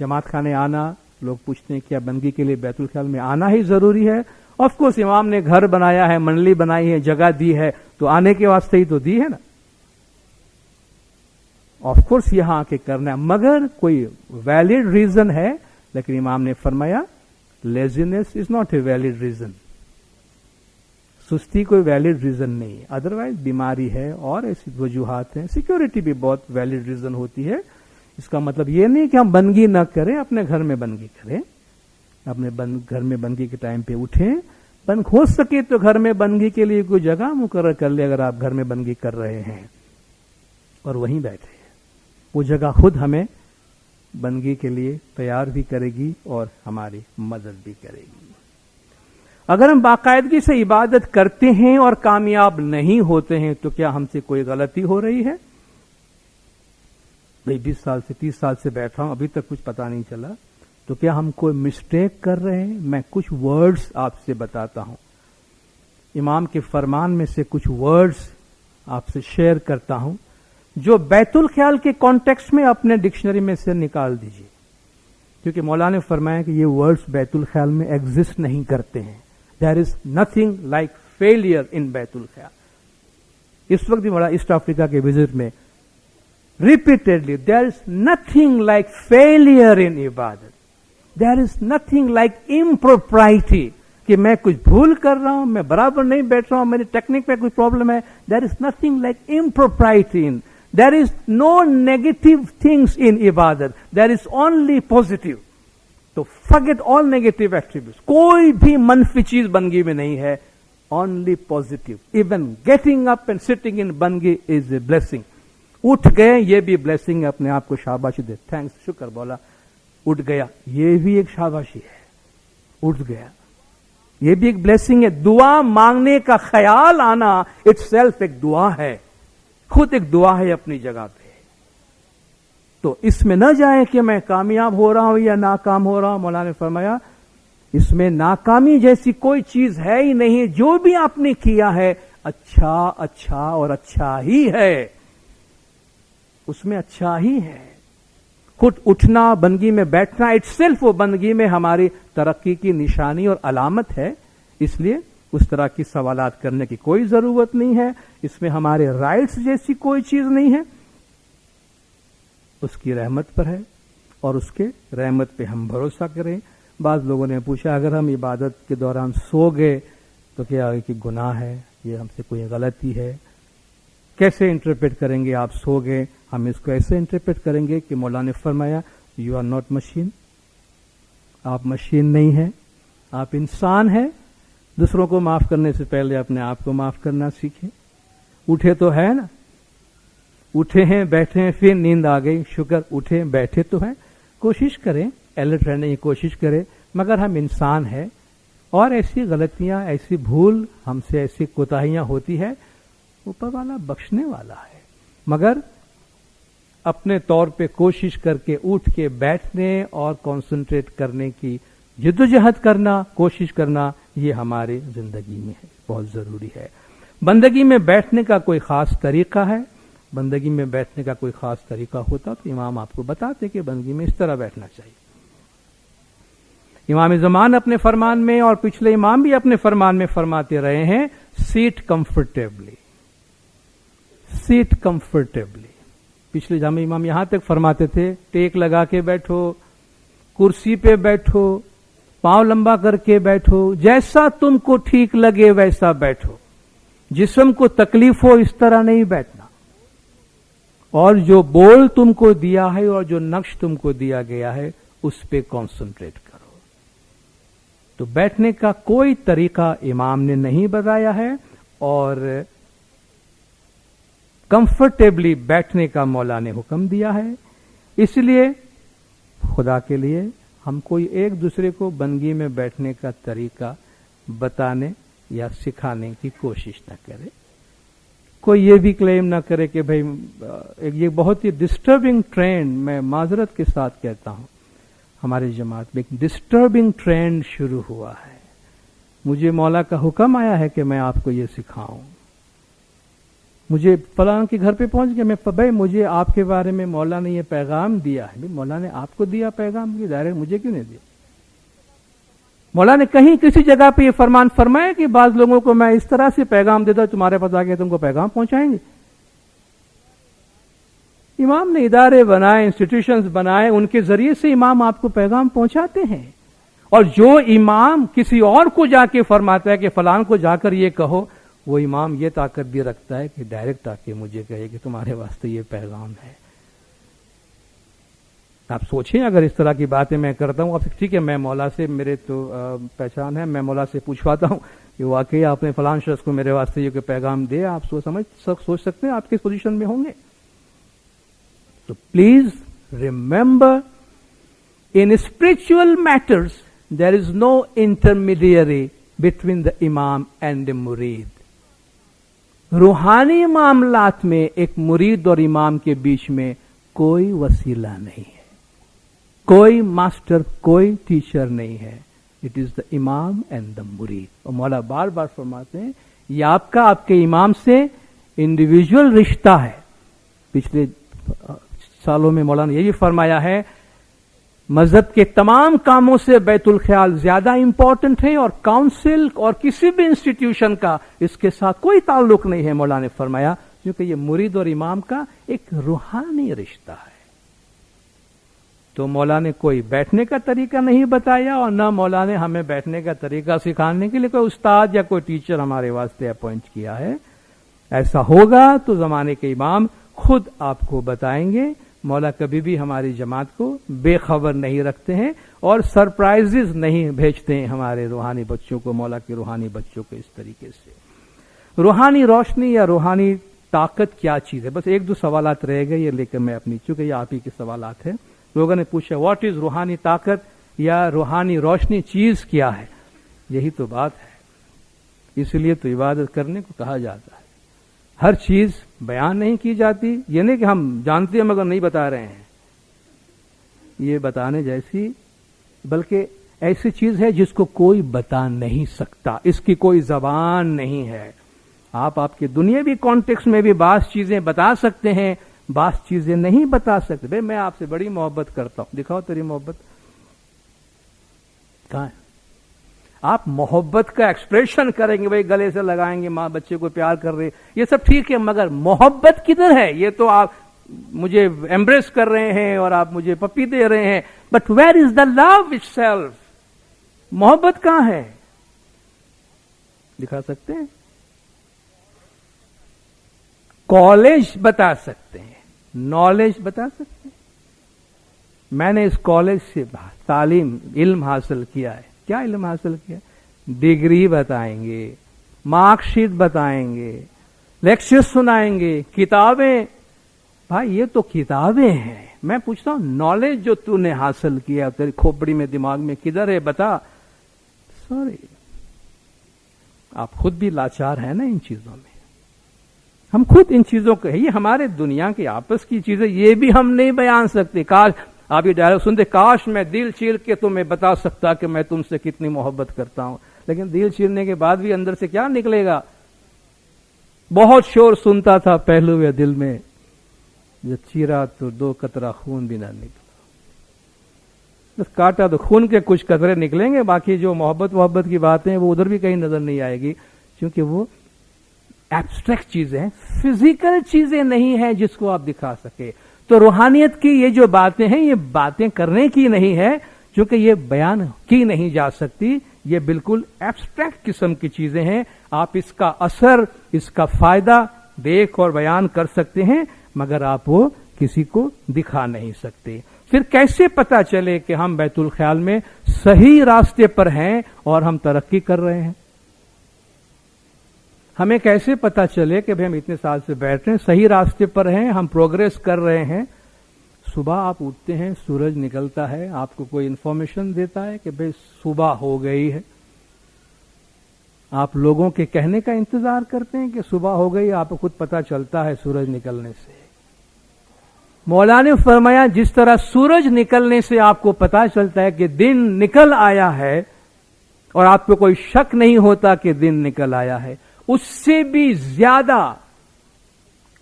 जमात खाने आना, लोग पूछते हैं क्या बंदगी के लिए बैतुल ख्याल में आना ही जरूरी है? ऑफ कोर्स इमाम ने घर बनाया है, मंडली बनाई है, जगह दी है, तो आने के वास्ते ही तो दी है ना। ऑफ कोर्स यहां आके करना है, मगर कोई वैलिड रीजन है। लेकिन इमाम ने फरमाया laziness is not a valid reason, सुस्ती कोई वैलिड रीजन नहीं है। अदरवाइज बीमारी है और ऐसी वजूहात हैं। सिक्योरिटी भी बहुत वैलिड रीजन होती है। इसका मतलब ये नहीं कि हम बंदगी न करें, अपने घर में बंदगी करें, अपने घर में बंदगी के टाइम पे उठें। हो सके तो घर में बंदगी के लिए कोई जगह मुकर्रर कर ले। अगर आप घर में बंदगी कर रहे हैं और वहीं बैठे, वो जगह खुद हमें बंदगी के लिए तैयार भी करेगी और हमारी मदद भी करेगी। अगर हम बाकायदगी से इबादत करते हैं और कामयाब नहीं होते हैं तो क्या हमसे कोई गलती हो रही है? भाई 20 साल से 30 साल से बैठा हूं, अभी तक कुछ पता नहीं चला, तो क्या हम कोई मिस्टेक कर रहे हैं? मैं कुछ वर्ड्स आपसे बताता हूं, इमाम के फरमान में से कुछ वर्ड्स आपसे शेयर करता हूं, जो बैतुल ख्याल के कॉन्टेक्स्ट में अपने डिक्शनरी में से निकाल दीजिए, क्योंकि मौला ने फरमाया कि ये वर्ड्स बैतुल ख्याल में एग्जिस्ट नहीं करते हैं। There is nothing like failure in बैतुल ख्याल। इस वक्त भी बड़ा ईस्ट अफ्रीका के विजिट में repeatedly there is nothing like failure in इबादत, there is nothing like impropriety, कि मैं कुछ भूल कर रहा हूं, मैं बराबर नहीं बैठ रहा हूं, मेरी टेक्निक में कुछ प्रॉब्लम है। There is nothing like impropriety in, there is no negative things in इबादत, देयर इज ओनली पॉजिटिव। तो फॉरगेट ऑल नेगेटिव एट्रीब्यूट्स, कोई भी मनफी चीज बंदगी में नहीं है, only positive. Even getting up and sitting in बंदगी इज ए ब्लेसिंग। उठ गए ये भी ब्लेसिंग है, अपने आप को शाबाशी दे, थैंक्स, शुक्र बोला, उठ गया ये भी एक शाबाशी है, उठ गया ये भी एक ब्लेसिंग है। दुआ मांगने का ख्याल आना इट्सेल्फ एक दुआ है, खुद एक दुआ है अपनी जगह पे। تو اس میں نہ جائیں کہ میں کامیاب ہو رہا ہوں یا ناکام ہو رہا ہوں. مولانا نے فرمایا اس میں ناکامی جیسی کوئی چیز ہے ہی نہیں. جو بھی آپ نے کیا ہے اچھا اچھا اور اچھا ہی ہے, اس میں اچھا ہی ہے. خود اٹھنا, بندگی میں بیٹھنا اٹ سیلف وہ بندگی میں ہماری ترقی کی نشانی اور علامت ہے. اس لیے اس طرح کی سوالات کرنے کی کوئی ضرورت نہیں ہے. اس میں ہمارے رائٹس جیسی کوئی چیز نہیں ہے. اس کی رحمت پر ہے اور اس کے رحمت پہ ہم بھروسہ کریں. بعض لوگوں نے پوچھا اگر ہم عبادت کے دوران سو گئے تو کیا کہ گناہ ہے, یہ ہم سے کوئی غلطی ہے, کیسے انٹرپریٹ کریں گے؟ آپ سو گئے, ہم اس کو ایسے انٹرپریٹ کریں گے کہ مولانا نے فرمایا یو آر ناٹ مشین, آپ مشین نہیں ہیں, آپ انسان ہیں. دوسروں کو معاف کرنے سے پہلے اپنے آپ کو معاف کرنا سیکھیں. اٹھے تو ہے نا, اٹھے ہیں بیٹھے ہیں, پھر نیند آ گئی, شکر اٹھے بیٹھے تو ہیں. کوشش کریں, الرٹ رہنے کی کوشش کریں, مگر ہم انسان ہیں اور ایسی غلطیاں, ایسی بھول ہم سے, ایسی کوتاہیاں ہوتی ہے. اوپر والا بخشنے والا ہے, مگر اپنے طور پہ کوشش کر کے اٹھ کے بیٹھنے اور کانسنٹریٹ کرنے کی جدوجہد کرنا, کوشش کرنا, یہ ہماری زندگی میں ہے, بہت ضروری ہے. بندگی میں بیٹھنے کا کوئی خاص طریقہ ہے؟ بندگی میں بیٹھنے کا کوئی خاص طریقہ ہوتا تو امام آپ کو بتاتے کہ بندگی میں اس طرح بیٹھنا چاہیے. امام زمان اپنے فرمان میں اور پچھلے امام بھی اپنے فرمان میں فرماتے رہے ہیں سیٹ کمفرٹیبلی, سیٹ کمفرٹیبلی. پچھلے جامع امام یہاں تک فرماتے تھے ٹیک لگا کے بیٹھو, کرسی پہ بیٹھو, پاؤں لمبا کر کے بیٹھو, جیسا تم کو ٹھیک لگے ویسا بیٹھو, جسم کو تکلیف ہو اس طرح نہیں بیٹھنا. اور جو بول تم کو دیا ہے اور جو نقش تم کو دیا گیا ہے اس پہ کانسنٹریٹ کرو. تو بیٹھنے کا کوئی طریقہ امام نے نہیں بتایا ہے اور کمفرٹیبلی بیٹھنے کا مولا نے حکم دیا ہے. اس لیے خدا کے لیے ہم کوئی ایک دوسرے کو بندگی میں بیٹھنے کا طریقہ بتانے یا سکھانے کی کوشش نہ کرے. کوئی یہ بھی کلیم نہ کرے کہ بھائی یہ بہت ہی ڈسٹربنگ ٹرینڈ, میں معذرت کے ساتھ کہتا ہوں, ہماری جماعت میں ایک ڈسٹربنگ ٹرینڈ شروع ہوا ہے. مجھے مولا کا حکم آیا ہے کہ میں آپ کو یہ سکھاؤں. مجھے فلاں کے گھر پہ پہنچ گیا, میں بھائی مجھے آپ کے بارے میں مولا نے یہ پیغام دیا ہے. مولا نے آپ کو دیا پیغام, یہ ڈائریکٹ مجھے کیوں نہیں دیا؟ مولا نے کہیں کسی جگہ پہ یہ فرمان فرمایا کہ بعض لوگوں کو میں اس طرح سے پیغام دیتا ہوں تمہارے پاس آ کے تم کو پیغام پہنچائیں گے؟ امام نے ادارے بنائے, انسٹیٹیوشنز بنائے, ان کے ذریعے سے امام آپ کو پیغام پہنچاتے ہیں. اور جو امام کسی اور کو جا کے فرماتا ہے کہ فلان کو جا کر یہ کہو, وہ امام یہ طاقت بھی رکھتا ہے کہ ڈائریکٹ آ کے مجھے کہے کہ تمہارے واسطے یہ پیغام ہے. آپ سوچیں اگر اس طرح کی باتیں میں کرتا ہوں, اب ٹھیک ہے میں مولا سے, میرے تو پہچان ہے, میں مولا سے پوچھواتا ہوں کہ واقعی آپ نے فلان شخص کو میرے واسطے یہ پیغام دے, آپ سوچ سکتے ہیں آپ کس پوزیشن میں ہوں گے. تو please remember in spiritual matters there is no intermediary between the imam and the murid. روحانی معاملات میں ایک مرید اور امام کے بیچ میں کوئی وسیلہ نہیں ہے, کوئی ماسٹر, کوئی ٹیچر نہیں ہے. اٹ از دا امام اینڈ دا مرید. اور مولا بار بار فرماتے ہیں یہ آپ کا آپ کے امام سے انڈیویجول رشتہ ہے. پچھلے سالوں میں مولانا نے یہی فرمایا ہے مذہب کے تمام کاموں سے بیت الخیال زیادہ امپورٹنٹ ہے اور کاؤنسل اور کسی بھی انسٹیٹیوشن کا اس کے ساتھ کوئی تعلق نہیں ہے. مولانا نے فرمایا کیونکہ یہ مرید اور امام کا ایک روحانی رشتہ ہے. تو مولا نے کوئی بیٹھنے کا طریقہ نہیں بتایا اور نہ مولا نے ہمیں بیٹھنے کا طریقہ سکھانے کے لیے کوئی استاد یا کوئی ٹیچر ہمارے واسطے اپوائنٹ کیا ہے. ایسا ہوگا تو زمانے کے امام خود آپ کو بتائیں گے. مولا کبھی بھی ہماری جماعت کو بے خبر نہیں رکھتے ہیں اور سرپرائزز نہیں بھیجتے ہیں ہمارے روحانی بچوں کو, مولا کے روحانی بچوں کو. اس طریقے سے روحانی روشنی یا روحانی طاقت کیا چیز ہے؟ بس ایک دو سوالات رہ گئے یہ لے کر میں اپنی, چونکہ یہ آپ ہی کے سوالات ہیں. لوگوں نے پوچھا واٹ از روحانی طاقت یا روحانی روشنی چیز کیا ہے؟ یہی تو بات ہے. اس لیے تو عبادت کرنے کو کہا جاتا ہے. ہر چیز بیان نہیں کی جاتی, یہ نہیں کہ ہم جانتے ہیں مگر نہیں بتا رہے ہیں. یہ بتانے جیسی، بلکہ ایسی چیز ہے جس کو کوئی بتا نہیں سکتا، اس کی کوئی زبان نہیں ہے. آپ کے دنیاوی کانٹیکس میں بھی بعض چیزیں بتا سکتے ہیں، بعض چیزیں نہیں بتا سکتے. بھئی میں آپ سے بڑی محبت کرتا ہوں، دکھاؤ تیری محبت کہاں ہے؟ آپ محبت کا ایکسپریشن کریں گے، بھئی گلے سے لگائیں گے، ماں بچے کو پیار کر رہے، یہ سب ٹھیک ہے، مگر محبت کدھر ہے؟ یہ تو آپ مجھے ایمبریس کر رہے ہیں اور آپ مجھے پپی دے رہے ہیں، but where is the love itself? محبت کہاں ہے؟ دکھا سکتے ہیں؟ کالج بتا سکتے ہیں، نالج بتا سکتے ہیں. میں نے اس کالج سے تعلیم علم حاصل کیا ہے. کیا علم حاصل کیا؟ ڈگری بتائیں گے، مارک شیٹ بتائیں گے، لیکچر سنائیں گے، کتابیں. بھائی یہ تو کتابیں ہیں. میں پوچھتا ہوں نالج جو تو نے حاصل کیا تیری کھوپڑی میں دماغ میں کدھر ہے؟ بتا. سوری، آپ خود بھی لاچار ہیں نا ان چیزوں میں. ہم خود ان چیزوں کو، یہ ہمارے دنیا کی آپس کی چیزیں، یہ بھی ہم نہیں بیان سکتے. کاش آپ یہ ڈائلاگ سنتے، کاش میں دل چیر کے تمہیں بتا سکتا کہ میں تم سے کتنی محبت کرتا ہوں. لیکن دل چیرنے کے بعد بھی اندر سے کیا نکلے گا؟ بہت شور سنتا تھا پہلو یا دل میں، جب چیرا تو 2 قطرہ خون بھی نہ نکلا. بس کاٹا تو خون کے کچھ قطرے نکلیں گے، باقی جو محبت کی باتیں وہ ادھر بھی کہیں نظر نہیں آئے گی، کیونکہ وہ ایبسٹریکٹ چیزیں ہیں، فزیکل چیزیں نہیں ہیں جس کو آپ دکھا سکے. تو روحانیت کی یہ جو باتیں ہیں، یہ باتیں کرنے کی نہیں ہے، کیونکہ یہ بیان کی نہیں جا سکتی. یہ بالکل ایبسٹریکٹ قسم کی چیزیں ہیں. آپ اس کا اثر، اس کا فائدہ دیکھ اور بیان کر سکتے ہیں، مگر آپ وہ کسی کو دکھا نہیں سکتے. پھر کیسے پتا چلے کہ ہم بیت الخیال میں صحیح راستے پر ہیں اور ہم ترقی کر رہے ہیں؟ ہمیں کیسے پتا چلے کہ ہم اتنے سال سے بیٹھ رہے ہیں، صحیح راستے پر ہیں، ہم پروگریس کر رہے ہیں؟ صبح آپ اٹھتے ہیں، سورج نکلتا ہے، آپ کو کوئی انفارمیشن دیتا ہے کہ بھئی صبح ہو گئی ہے. آپ لوگوں کے کہنے کا انتظار کرتے ہیں کہ صبح ہو گئی، آپ کو خود پتا چلتا ہے سورج نکلنے سے. مولا نے فرمایا جس طرح سورج نکلنے سے آپ کو پتا چلتا ہے کہ دن نکل آیا ہے اور آپ کو کوئی شک نہیں ہوتا کہ دن نکل آیا ہے، اس سے بھی زیادہ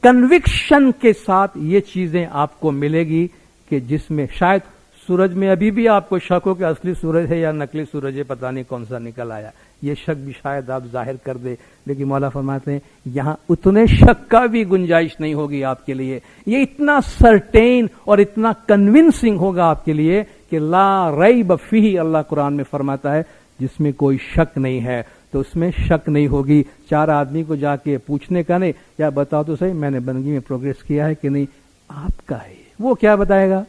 کنوکشن کے ساتھ یہ چیزیں آپ کو ملے گی کہ جس میں شاید سورج میں ابھی بھی آپ کو شک ہو کہ اصلی سورج ہے یا نقلی سورج ہے، پتہ نہیں کون سا نکل آیا. یہ شک بھی شاید آپ ظاہر کر دے، لیکن مولا فرماتے ہیں یہاں اتنے شک کا بھی گنجائش نہیں ہوگی آپ کے لیے. یہ اتنا سرٹین اور اتنا کنونسنگ ہوگا آپ کے لیے کہ لا ریب فیہ، اللہ قرآن میں فرماتا ہے جس میں کوئی شک نہیں ہے. تو اس میں شک نہیں ہوگی. 4 آدمی کو جا کے پوچھنے کا نہیں، یا بتاؤ تو صحیح میں نے بندگی میں پروگریس کیا ہے کہ نہیں. آپ کا ہے وہ کیا بتائے گا؟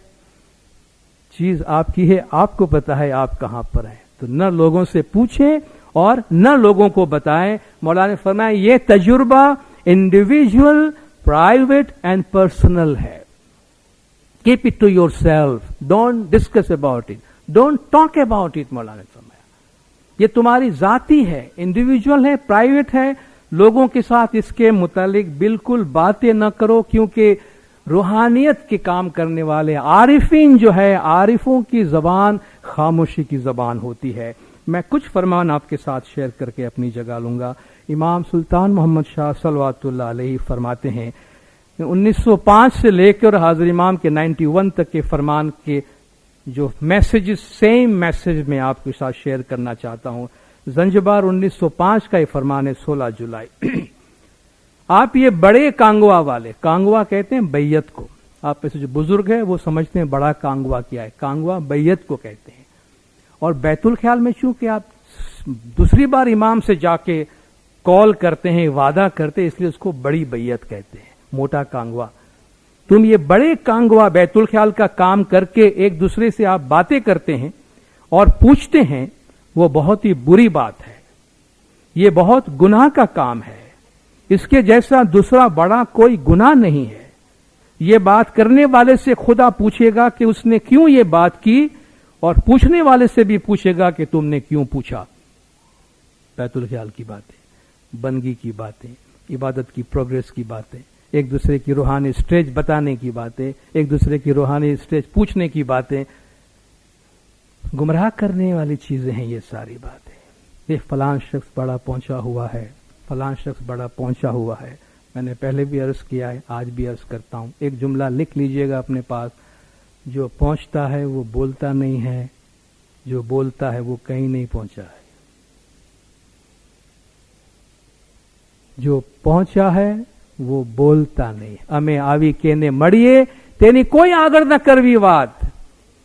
چیز آپ کی ہے، آپ کو پتا ہے آپ کہاں پر ہیں. تو نہ لوگوں سے پوچھیں اور نہ لوگوں کو بتائیں. مولانا نے فرمایا یہ تجربہ انڈیویجول، پرائیویٹ اینڈ پرسنل ہے. Keep it to yourself, don't discuss about it, don't talk about it. مولانا نے فرمایا یہ تمہاری ذاتی ہے، انڈیویجول ہے، پرائیویٹ ہے. لوگوں کے ساتھ اس کے متعلق بالکل باتیں نہ کرو، کیونکہ روحانیت کے کام کرنے والے عارفین جو ہے، عارفوں کی زبان خاموشی کی زبان ہوتی ہے. میں کچھ فرمان آپ کے ساتھ شیئر کر کے اپنی جگہ لوں گا. امام سلطان محمد شاہ صلوات اللہ علیہ فرماتے ہیں 1905 سے لے کر حاضر امام کے 91 تک کے فرمان کے جو میسیجز، سیم میسیج میں آپ کے ساتھ شیئر کرنا چاہتا ہوں. زنجبار 1905 کا یہ فرمان ہے 16 جولائی. آپ یہ بڑے کانگوا والے، کانگوا کہتے ہیں بیعت کو، آپ میں سے جو بزرگ ہیں وہ سمجھتے ہیں بڑا کانگوا کیا ہے. کانگوا بیعت کو کہتے ہیں. اور بیت الخیال میں چونکہ آپ دوسری بار امام سے جا کے کال کرتے ہیں، وعدہ کرتے ہیں، اس لیے اس کو بڑی بیعت کہتے ہیں، موٹا کانگوا. تم یہ بڑے کانگوا بیت الخیال کا کام کر کے ایک دوسرے سے آپ باتیں کرتے ہیں اور پوچھتے ہیں، وہ بہت ہی بری بات ہے. یہ بہت گناہ کا کام ہے. اس کے جیسا دوسرا بڑا کوئی گناہ نہیں ہے. یہ بات کرنے والے سے خدا پوچھے گا کہ اس نے کیوں یہ بات کی، اور پوچھنے والے سے بھی پوچھے گا کہ تم نے کیوں پوچھا. بیت الخیال کی باتیں، بندگی کی باتیں، عبادت کی پروگریس کی باتیں. ایک دوسرے کی روحانی اسٹیج بتانے کی باتیں، ایک دوسرے کی روحانی اسٹیج پوچھنے کی باتیں، گمراہ کرنے والی چیزیں ہیں یہ ساری باتیں. یہ فلاں شخص بڑا پہنچا ہوا ہے، فلاں شخص بڑا پہنچا ہوا ہے. میں نے پہلے بھی عرض کیا ہے، آج بھی عرض کرتا ہوں، ایک جملہ لکھ لیجئے گا اپنے پاس: جو پہنچتا ہے وہ بولتا نہیں ہے، جو بولتا ہے وہ کہیں نہیں پہنچا ہے. جو پہنچا ہے وہ بولتا نہیں. ہمیں آوی کہنے مڑیے تینی کوئی آگر نہ کروی بات،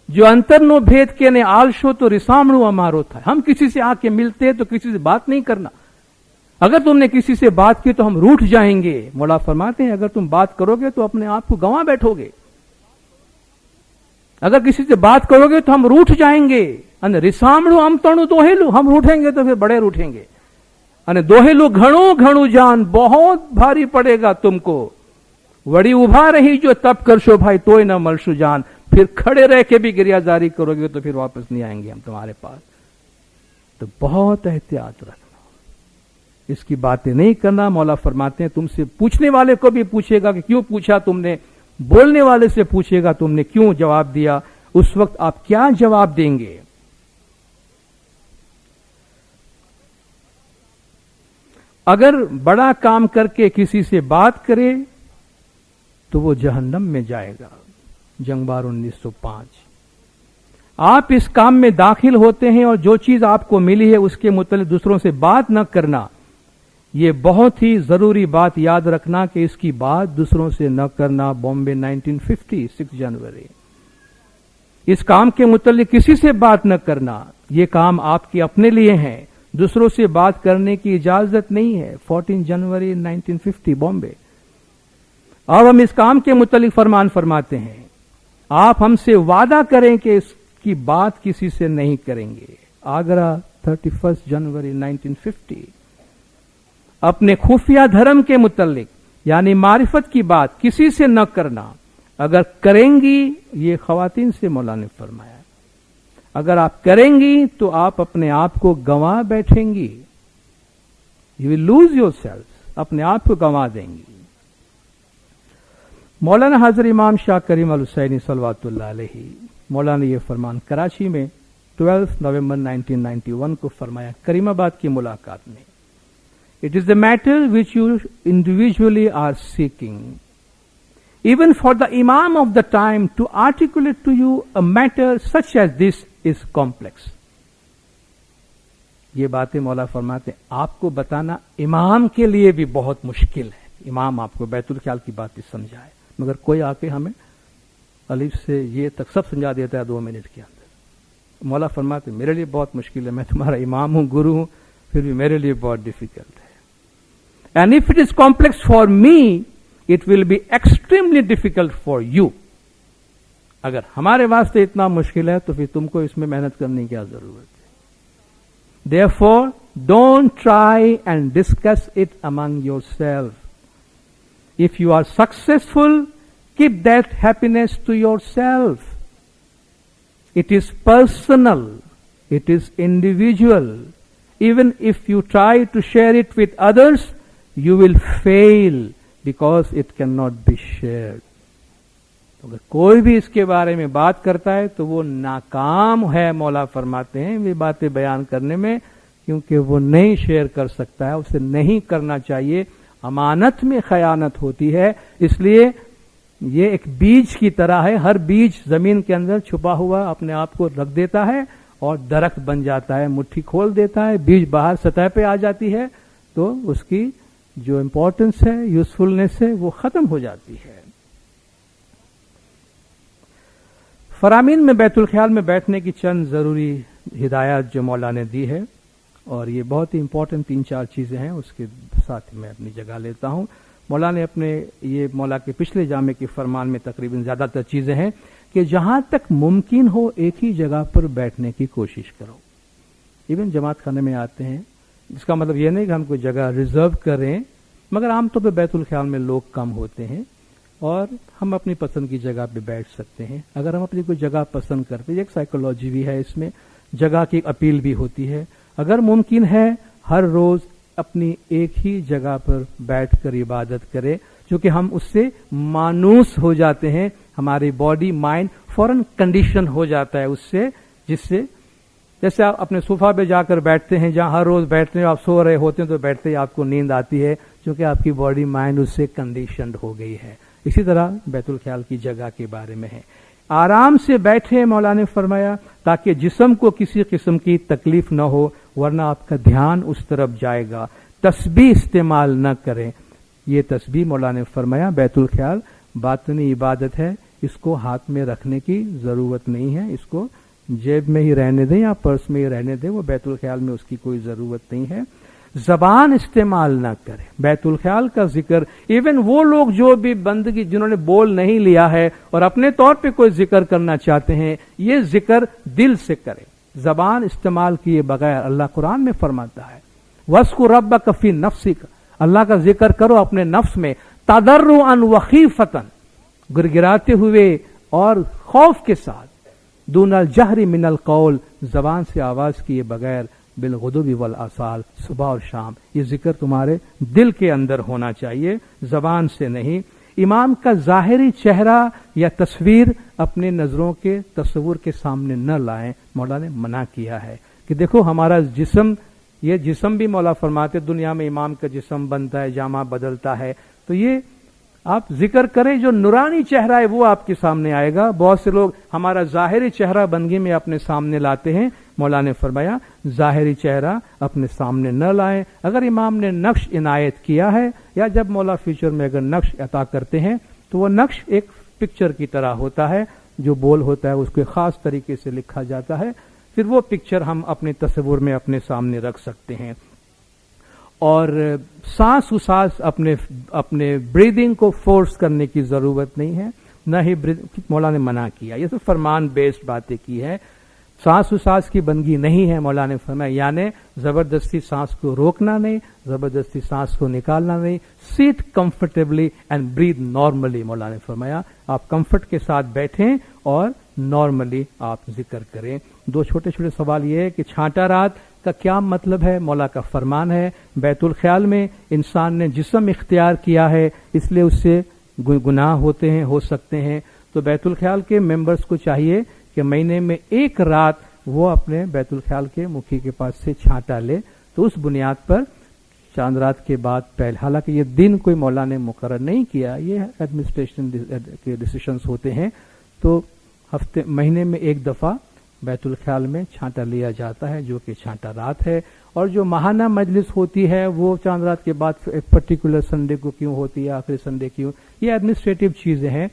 جو انتر نو بھید کہنے آلشو تو رسامڑو ہمارو تھا. ہم کسی سے آ کے ملتے ہیں تو کسی سے بات نہیں کرنا. اگر تم نے کسی سے بات کی تو ہم روٹھ جائیں گے. مولا فرماتے ہیں اگر تم بات کرو گے تو اپنے آپ کو گنوا بیٹھو گے. اگر کسی سے بات کرو گے تو ہم روٹھ جائیں گے. رسامڑو ہم تنو دوہیلو، ہم روٹھیں گے تو پھر بڑے روٹھیں گے. دوہیلو گھنو گھنو جان، بہت بھاری پڑے گا تم کو. وڑی ابھا رہی جو تب کرشو بھائی توئی نہ ملشو جان. پھر کھڑے رہ کے بھی گریا زاری کرو گے تو پھر واپس نہیں آئیں گے ہم تمہارے پاس. تو بہت احتیاط رکھنا، اس کی باتیں نہیں کرنا. مولا فرماتے ہیں تم سے پوچھنے والے کو بھی پوچھے گا کہ کیوں پوچھا تم نے، بولنے والے سے پوچھے گا تم نے کیوں جواب دیا. اس وقت آپ کیا جواب دیں گے؟ اگر بڑا کام کر کے کسی سے بات کرے تو وہ جہنم میں جائے گا. جنگ بار 1905. آپ اس کام میں داخل ہوتے ہیں اور جو چیز آپ کو ملی ہے اس کے متعلق دوسروں سے بات نہ کرنا. یہ بہت ہی ضروری بات یاد رکھنا کہ اس کی بات دوسروں سے نہ کرنا. بامبے 1950 6 جنوری. اس کام کے متعلق کسی سے بات نہ کرنا. یہ کام آپ کے اپنے لیے ہیں، دوسروں سے بات کرنے کی اجازت نہیں ہے. 14 جنوری 1950 بامبے. اب ہم اس کام کے متعلق فرمان فرماتے ہیں، آپ ہم سے وعدہ کریں کہ اس کی بات کسی سے نہیں کریں گے. آگرہ 31 جنوری 1950. اپنے خفیہ دھرم کے متعلق یعنی معرفت کی بات کسی سے نہ کرنا. اگر کریں گی، یہ خواتین سے مولا نے فرمایا، اگر آپ کریں گی تو آپ اپنے آپ کو گنوا بیٹھیں گی. You will lose your self, اپنے آپ کو گنوا دیں گی. مولانا حضرت امام شاہ کریم الحسینی صلوات اللہ علیہ، مولانا نے یہ فرمان کراچی میں 12 نومبر 1991 کو فرمایا کریم آباد کی ملاقات میں. It is the matter which you individually are seeking. Even for the Imam of the time to articulate to you a matter such as this is complex. یہ باتیں مولا فرماتے ہیں آپ کو بتانا امام کے لیے بھی بہت مشکل ہے. امام آپ کو بیت الخیال کی باتیں سمجھائے، مگر کوئی آ کے ہمیں الف سے یہ تک سب سمجھا دیتا ہے 2 منٹ کے اندر. مولا فرماتے ہیں میرے لیے بہت مشکل ہے، میں تمہارا امام ہوں، گرو ہوں، پھر بھی میرے لیے بہت ڈیفیکلٹ ہے. And if it is complex for me, it will be extremely difficult for you. اگر ہمارے واسطے اتنا مشکل ہے تو پھر تم کو اس میں محنت کرنے کی کیا ضرورت ہے. Therefore, don't try and discuss it among yourself. If you are successful, keep that happiness to yourself. It is personal. It is individual. Even if you try to share it with others, you will fail because it cannot be shared. اگر کوئی بھی اس کے بارے میں بات کرتا ہے تو وہ ناکام ہے. مولا فرماتے ہیں یہ باتیں بیان کرنے میں، کیونکہ وہ نہیں شیئر کر سکتا ہے، اسے نہیں کرنا چاہیے. امانت میں خیانت ہوتی ہے. اس لیے یہ ایک بیج کی طرح ہے. ہر بیج زمین کے اندر چھپا ہوا اپنے آپ کو رکھ دیتا ہے اور درخت بن جاتا ہے. مٹھی کھول دیتا ہے، بیج باہر سطح پہ آ جاتی ہے تو اس کی جو امپورٹنس ہے، یوزفلنس ہے، وہ ختم ہو جاتی ہے. فرامین میں بیت الخیال میں بیٹھنے کی چند ضروری ہدایات جو مولا نے دی ہے، اور یہ بہت ہی امپورٹنٹ 3-4 چیزیں ہیں، اس کے ساتھ میں اپنی جگہ لیتا ہوں. مولا نے اپنے یہ مولا کے پچھلے جامع کے فرمان میں تقریباً زیادہ تر چیزیں ہیں کہ جہاں تک ممکن ہو ایک ہی جگہ پر بیٹھنے کی کوشش کرو. ایون جماعت خانے میں آتے ہیں، اس کا مطلب یہ نہیں کہ ہم کوئی جگہ ریزرو کریں، مگر عام طور پہ بیت الخیال میں لوگ کم ہوتے ہیں اور ہم اپنی پسند کی جگہ پہ بیٹھ سکتے ہیں. اگر ہم اپنی کوئی جگہ پسند کرتے ہیں، ایک سائیکولوجی بھی ہے اس میں، جگہ کی اپیل بھی ہوتی ہے. اگر ممکن ہے ہر روز اپنی ایک ہی جگہ پر بیٹھ کر عبادت کرے. چونکہ ہم اس سے مانوس ہو جاتے ہیں، ہماری باڈی مائنڈ فوراً کنڈیشن ہو جاتا ہے اس سے، جس سے جیسے آپ اپنے صوفہ پہ جا کر بیٹھتے ہیں، جہاں ہر روز بیٹھتے ہیں، آپ سو رہے ہوتے ہیں تو بیٹھتے ہی آپ کو نیند آتی ہے، کیونکہ آپ کی باڈی مائنڈ اس سے کنڈیشنڈ ہو گئی ہے۔ اسی طرح بیت الخیال کی جگہ کے بارے میں ہے، آرام سے بیٹھے مولا نے فرمایا تاکہ جسم کو کسی قسم کی تکلیف نہ ہو، ورنہ آپ کا دھیان اس طرف جائے گا۔ تسبیح استعمال نہ کریں، یہ تسبیح مولا نے فرمایا بیت الخیال باطنی عبادت ہے، اس کو ہاتھ میں رکھنے کی ضرورت نہیں ہے، اس کو جیب میں ہی رہنے دیں یا پرس میں ہی رہنے دیں، وہ بیت الخیال میں اس کی کوئی ضرورت نہیں ہے۔ زبان استعمال نہ کرے، بیت الخیال کا ذکر ایون وہ لوگ جو بھی بندگی جنہوں نے بول نہیں لیا ہے اور اپنے طور پہ کوئی ذکر کرنا چاہتے ہیں، یہ ذکر دل سے کرے، زبان استعمال کیے بغیر۔ اللہ قرآن میں فرماتا ہے وَاذْكُرْ رَبَّكَ فِي نَفْسِكَ، اللہ کا ذکر کرو اپنے نفس میں، تَضَرُّعًا وَخِیفَةً، گڑگڑاتے ہوئے اور خوف کے ساتھ، دون الجہر من القول، زبان سے آواز کیے بغیر، بالغدو والآصال، صبح اور شام۔ یہ ذکر تمہارے دل کے اندر ہونا چاہیے، زبان سے نہیں۔ امام کا ظاہری چہرہ یا تصویر اپنے نظروں کے تصور کے سامنے نہ لائیں، مولا نے منع کیا ہے کہ دیکھو ہمارا جسم، یہ جسم بھی مولا فرماتے دنیا میں امام کا جسم بنتا ہے، جامع بدلتا ہے، تو یہ آپ ذکر کریں جو نورانی چہرہ ہے وہ آپ کے سامنے آئے گا۔ بہت سے لوگ ہمارا ظاہری چہرہ بندگی میں اپنے سامنے لاتے ہیں، مولا نے فرمایا ظاہری چہرہ اپنے سامنے نہ لائیں۔ اگر امام نے نقش عنایت کیا ہے یا جب مولا فیوچر میں اگر نقش عطا کرتے ہیں تو وہ نقش ایک پکچر کی طرح ہوتا ہے، جو بول ہوتا ہے اس کو خاص طریقے سے لکھا جاتا ہے، پھر وہ پکچر ہم اپنے تصور میں اپنے سامنے رکھ سکتے ہیں۔ اور سانس و سانس اپنے بریدنگ کو فورس کرنے کی ضرورت نہیں ہے، نہ ہی مولا نے منع کیا، یہ تو فرمان بیسڈ باتیں کی ہے۔ سانس و سانس کی بندگی نہیں ہے، مولا نے فرمایا، یعنی زبردستی سانس کو روکنا نہیں، زبردستی سانس کو نکالنا نہیں، sit comfortably and breathe normally, مولا نے فرمایا آپ کمفرٹ کے ساتھ بیٹھیں اور نارملی آپ ذکر کریں۔ دو چھوٹے چھوٹے سوال یہ ہے کہ چھانٹا رات کا کیا مطلب ہے؟ مولا کا فرمان ہے بیت الخیال میں انسان نے جسم اختیار کیا ہے، اس لیے اس سے گناہ ہوتے ہیں، ہو سکتے ہیں، تو بیت الخیال کے ممبرز کو چاہیے کہ مہینے میں ایک رات وہ اپنے بیت الخیال کے مکھی کے پاس سے چھانٹا لے، تو اس بنیاد پر چاند رات کے بعد پہلے، حالانکہ یہ دن کوئی مولا نے مقرر نہیں کیا، یہ ایڈمنسٹریشن کے ڈیسیشنز ہوتے ہیں، تو مہینے میں ایک دفعہ بیت الخیال میں چھانٹا لیا جاتا ہے جو کہ چھانٹا رات ہے۔ اور جو ماہانہ مجلس ہوتی ہے وہ چاند رات کے بعد ایک پرٹیکولر سنڈے کو کیوں ہوتی ہے، آخری سنڈے کیوں، یہ ایڈمنسٹریٹو چیزیں ہیں،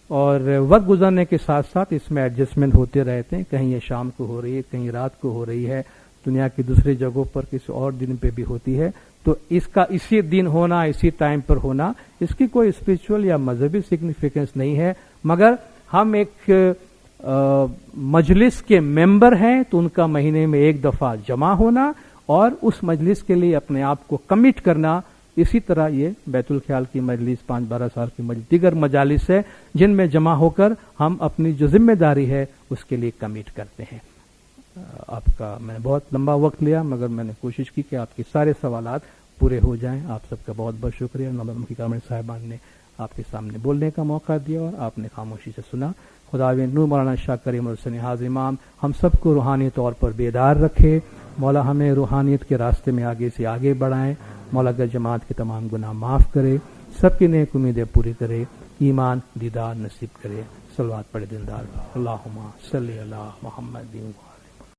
اور وقت گزرنے کے ساتھ ساتھ اس میں ایڈجسٹمنٹ ہوتے رہتے ہیں، کہیں یہ شام کو ہو رہی ہے، کہیں رات کو ہو رہی ہے، دنیا کی دوسری جگہوں پر کسی اور دن پہ بھی ہوتی ہے، تو اس کا اسی دن ہونا، اسی ٹائم پر ہونا، اس کی کوئی اسپرچول یا مذہبی سگنیفیکنس نہیں ہے، مگر ہم ایک مجلس کے ممبر ہیں تو ان کا مہینے میں ایک دفعہ جمع ہونا اور اس مجلس کے لیے اپنے آپ کو کمٹ کرنا، اسی طرح یہ بیت الخیال کی مجلس 5-12 سال کی مجلس دیگر مجالس ہے جن میں جمع ہو کر ہم اپنی جو ذمہ داری ہے اس کے لیے کمٹ کرتے ہیں۔ آپ کا میں نے بہت لمبا وقت لیا، مگر میں نے کوشش کی کہ آپ کے سارے سوالات پورے ہو جائیں۔ آپ سب کا بہت بہت شکریہ، مکی کامل صاحبان نے آپ کے سامنے بولنے کا موقع دیا اور آپ نے خاموشی سے سنا۔ خداوند نور مولانا شاہ کریم الحسن حاضر امام ہم سب کو روحانی طور پر بیدار رکھے، مولا ہمیں روحانیت کے راستے میں آگے سے آگے بڑھائیں، مولا کا جماعت کے تمام گناہ معاف کرے، سب کی نیک امیدیں پوری کرے، ایمان دیدار نصیب کرے۔ صلوات پڑھے دلدار، اللہم صلی علی محمد۔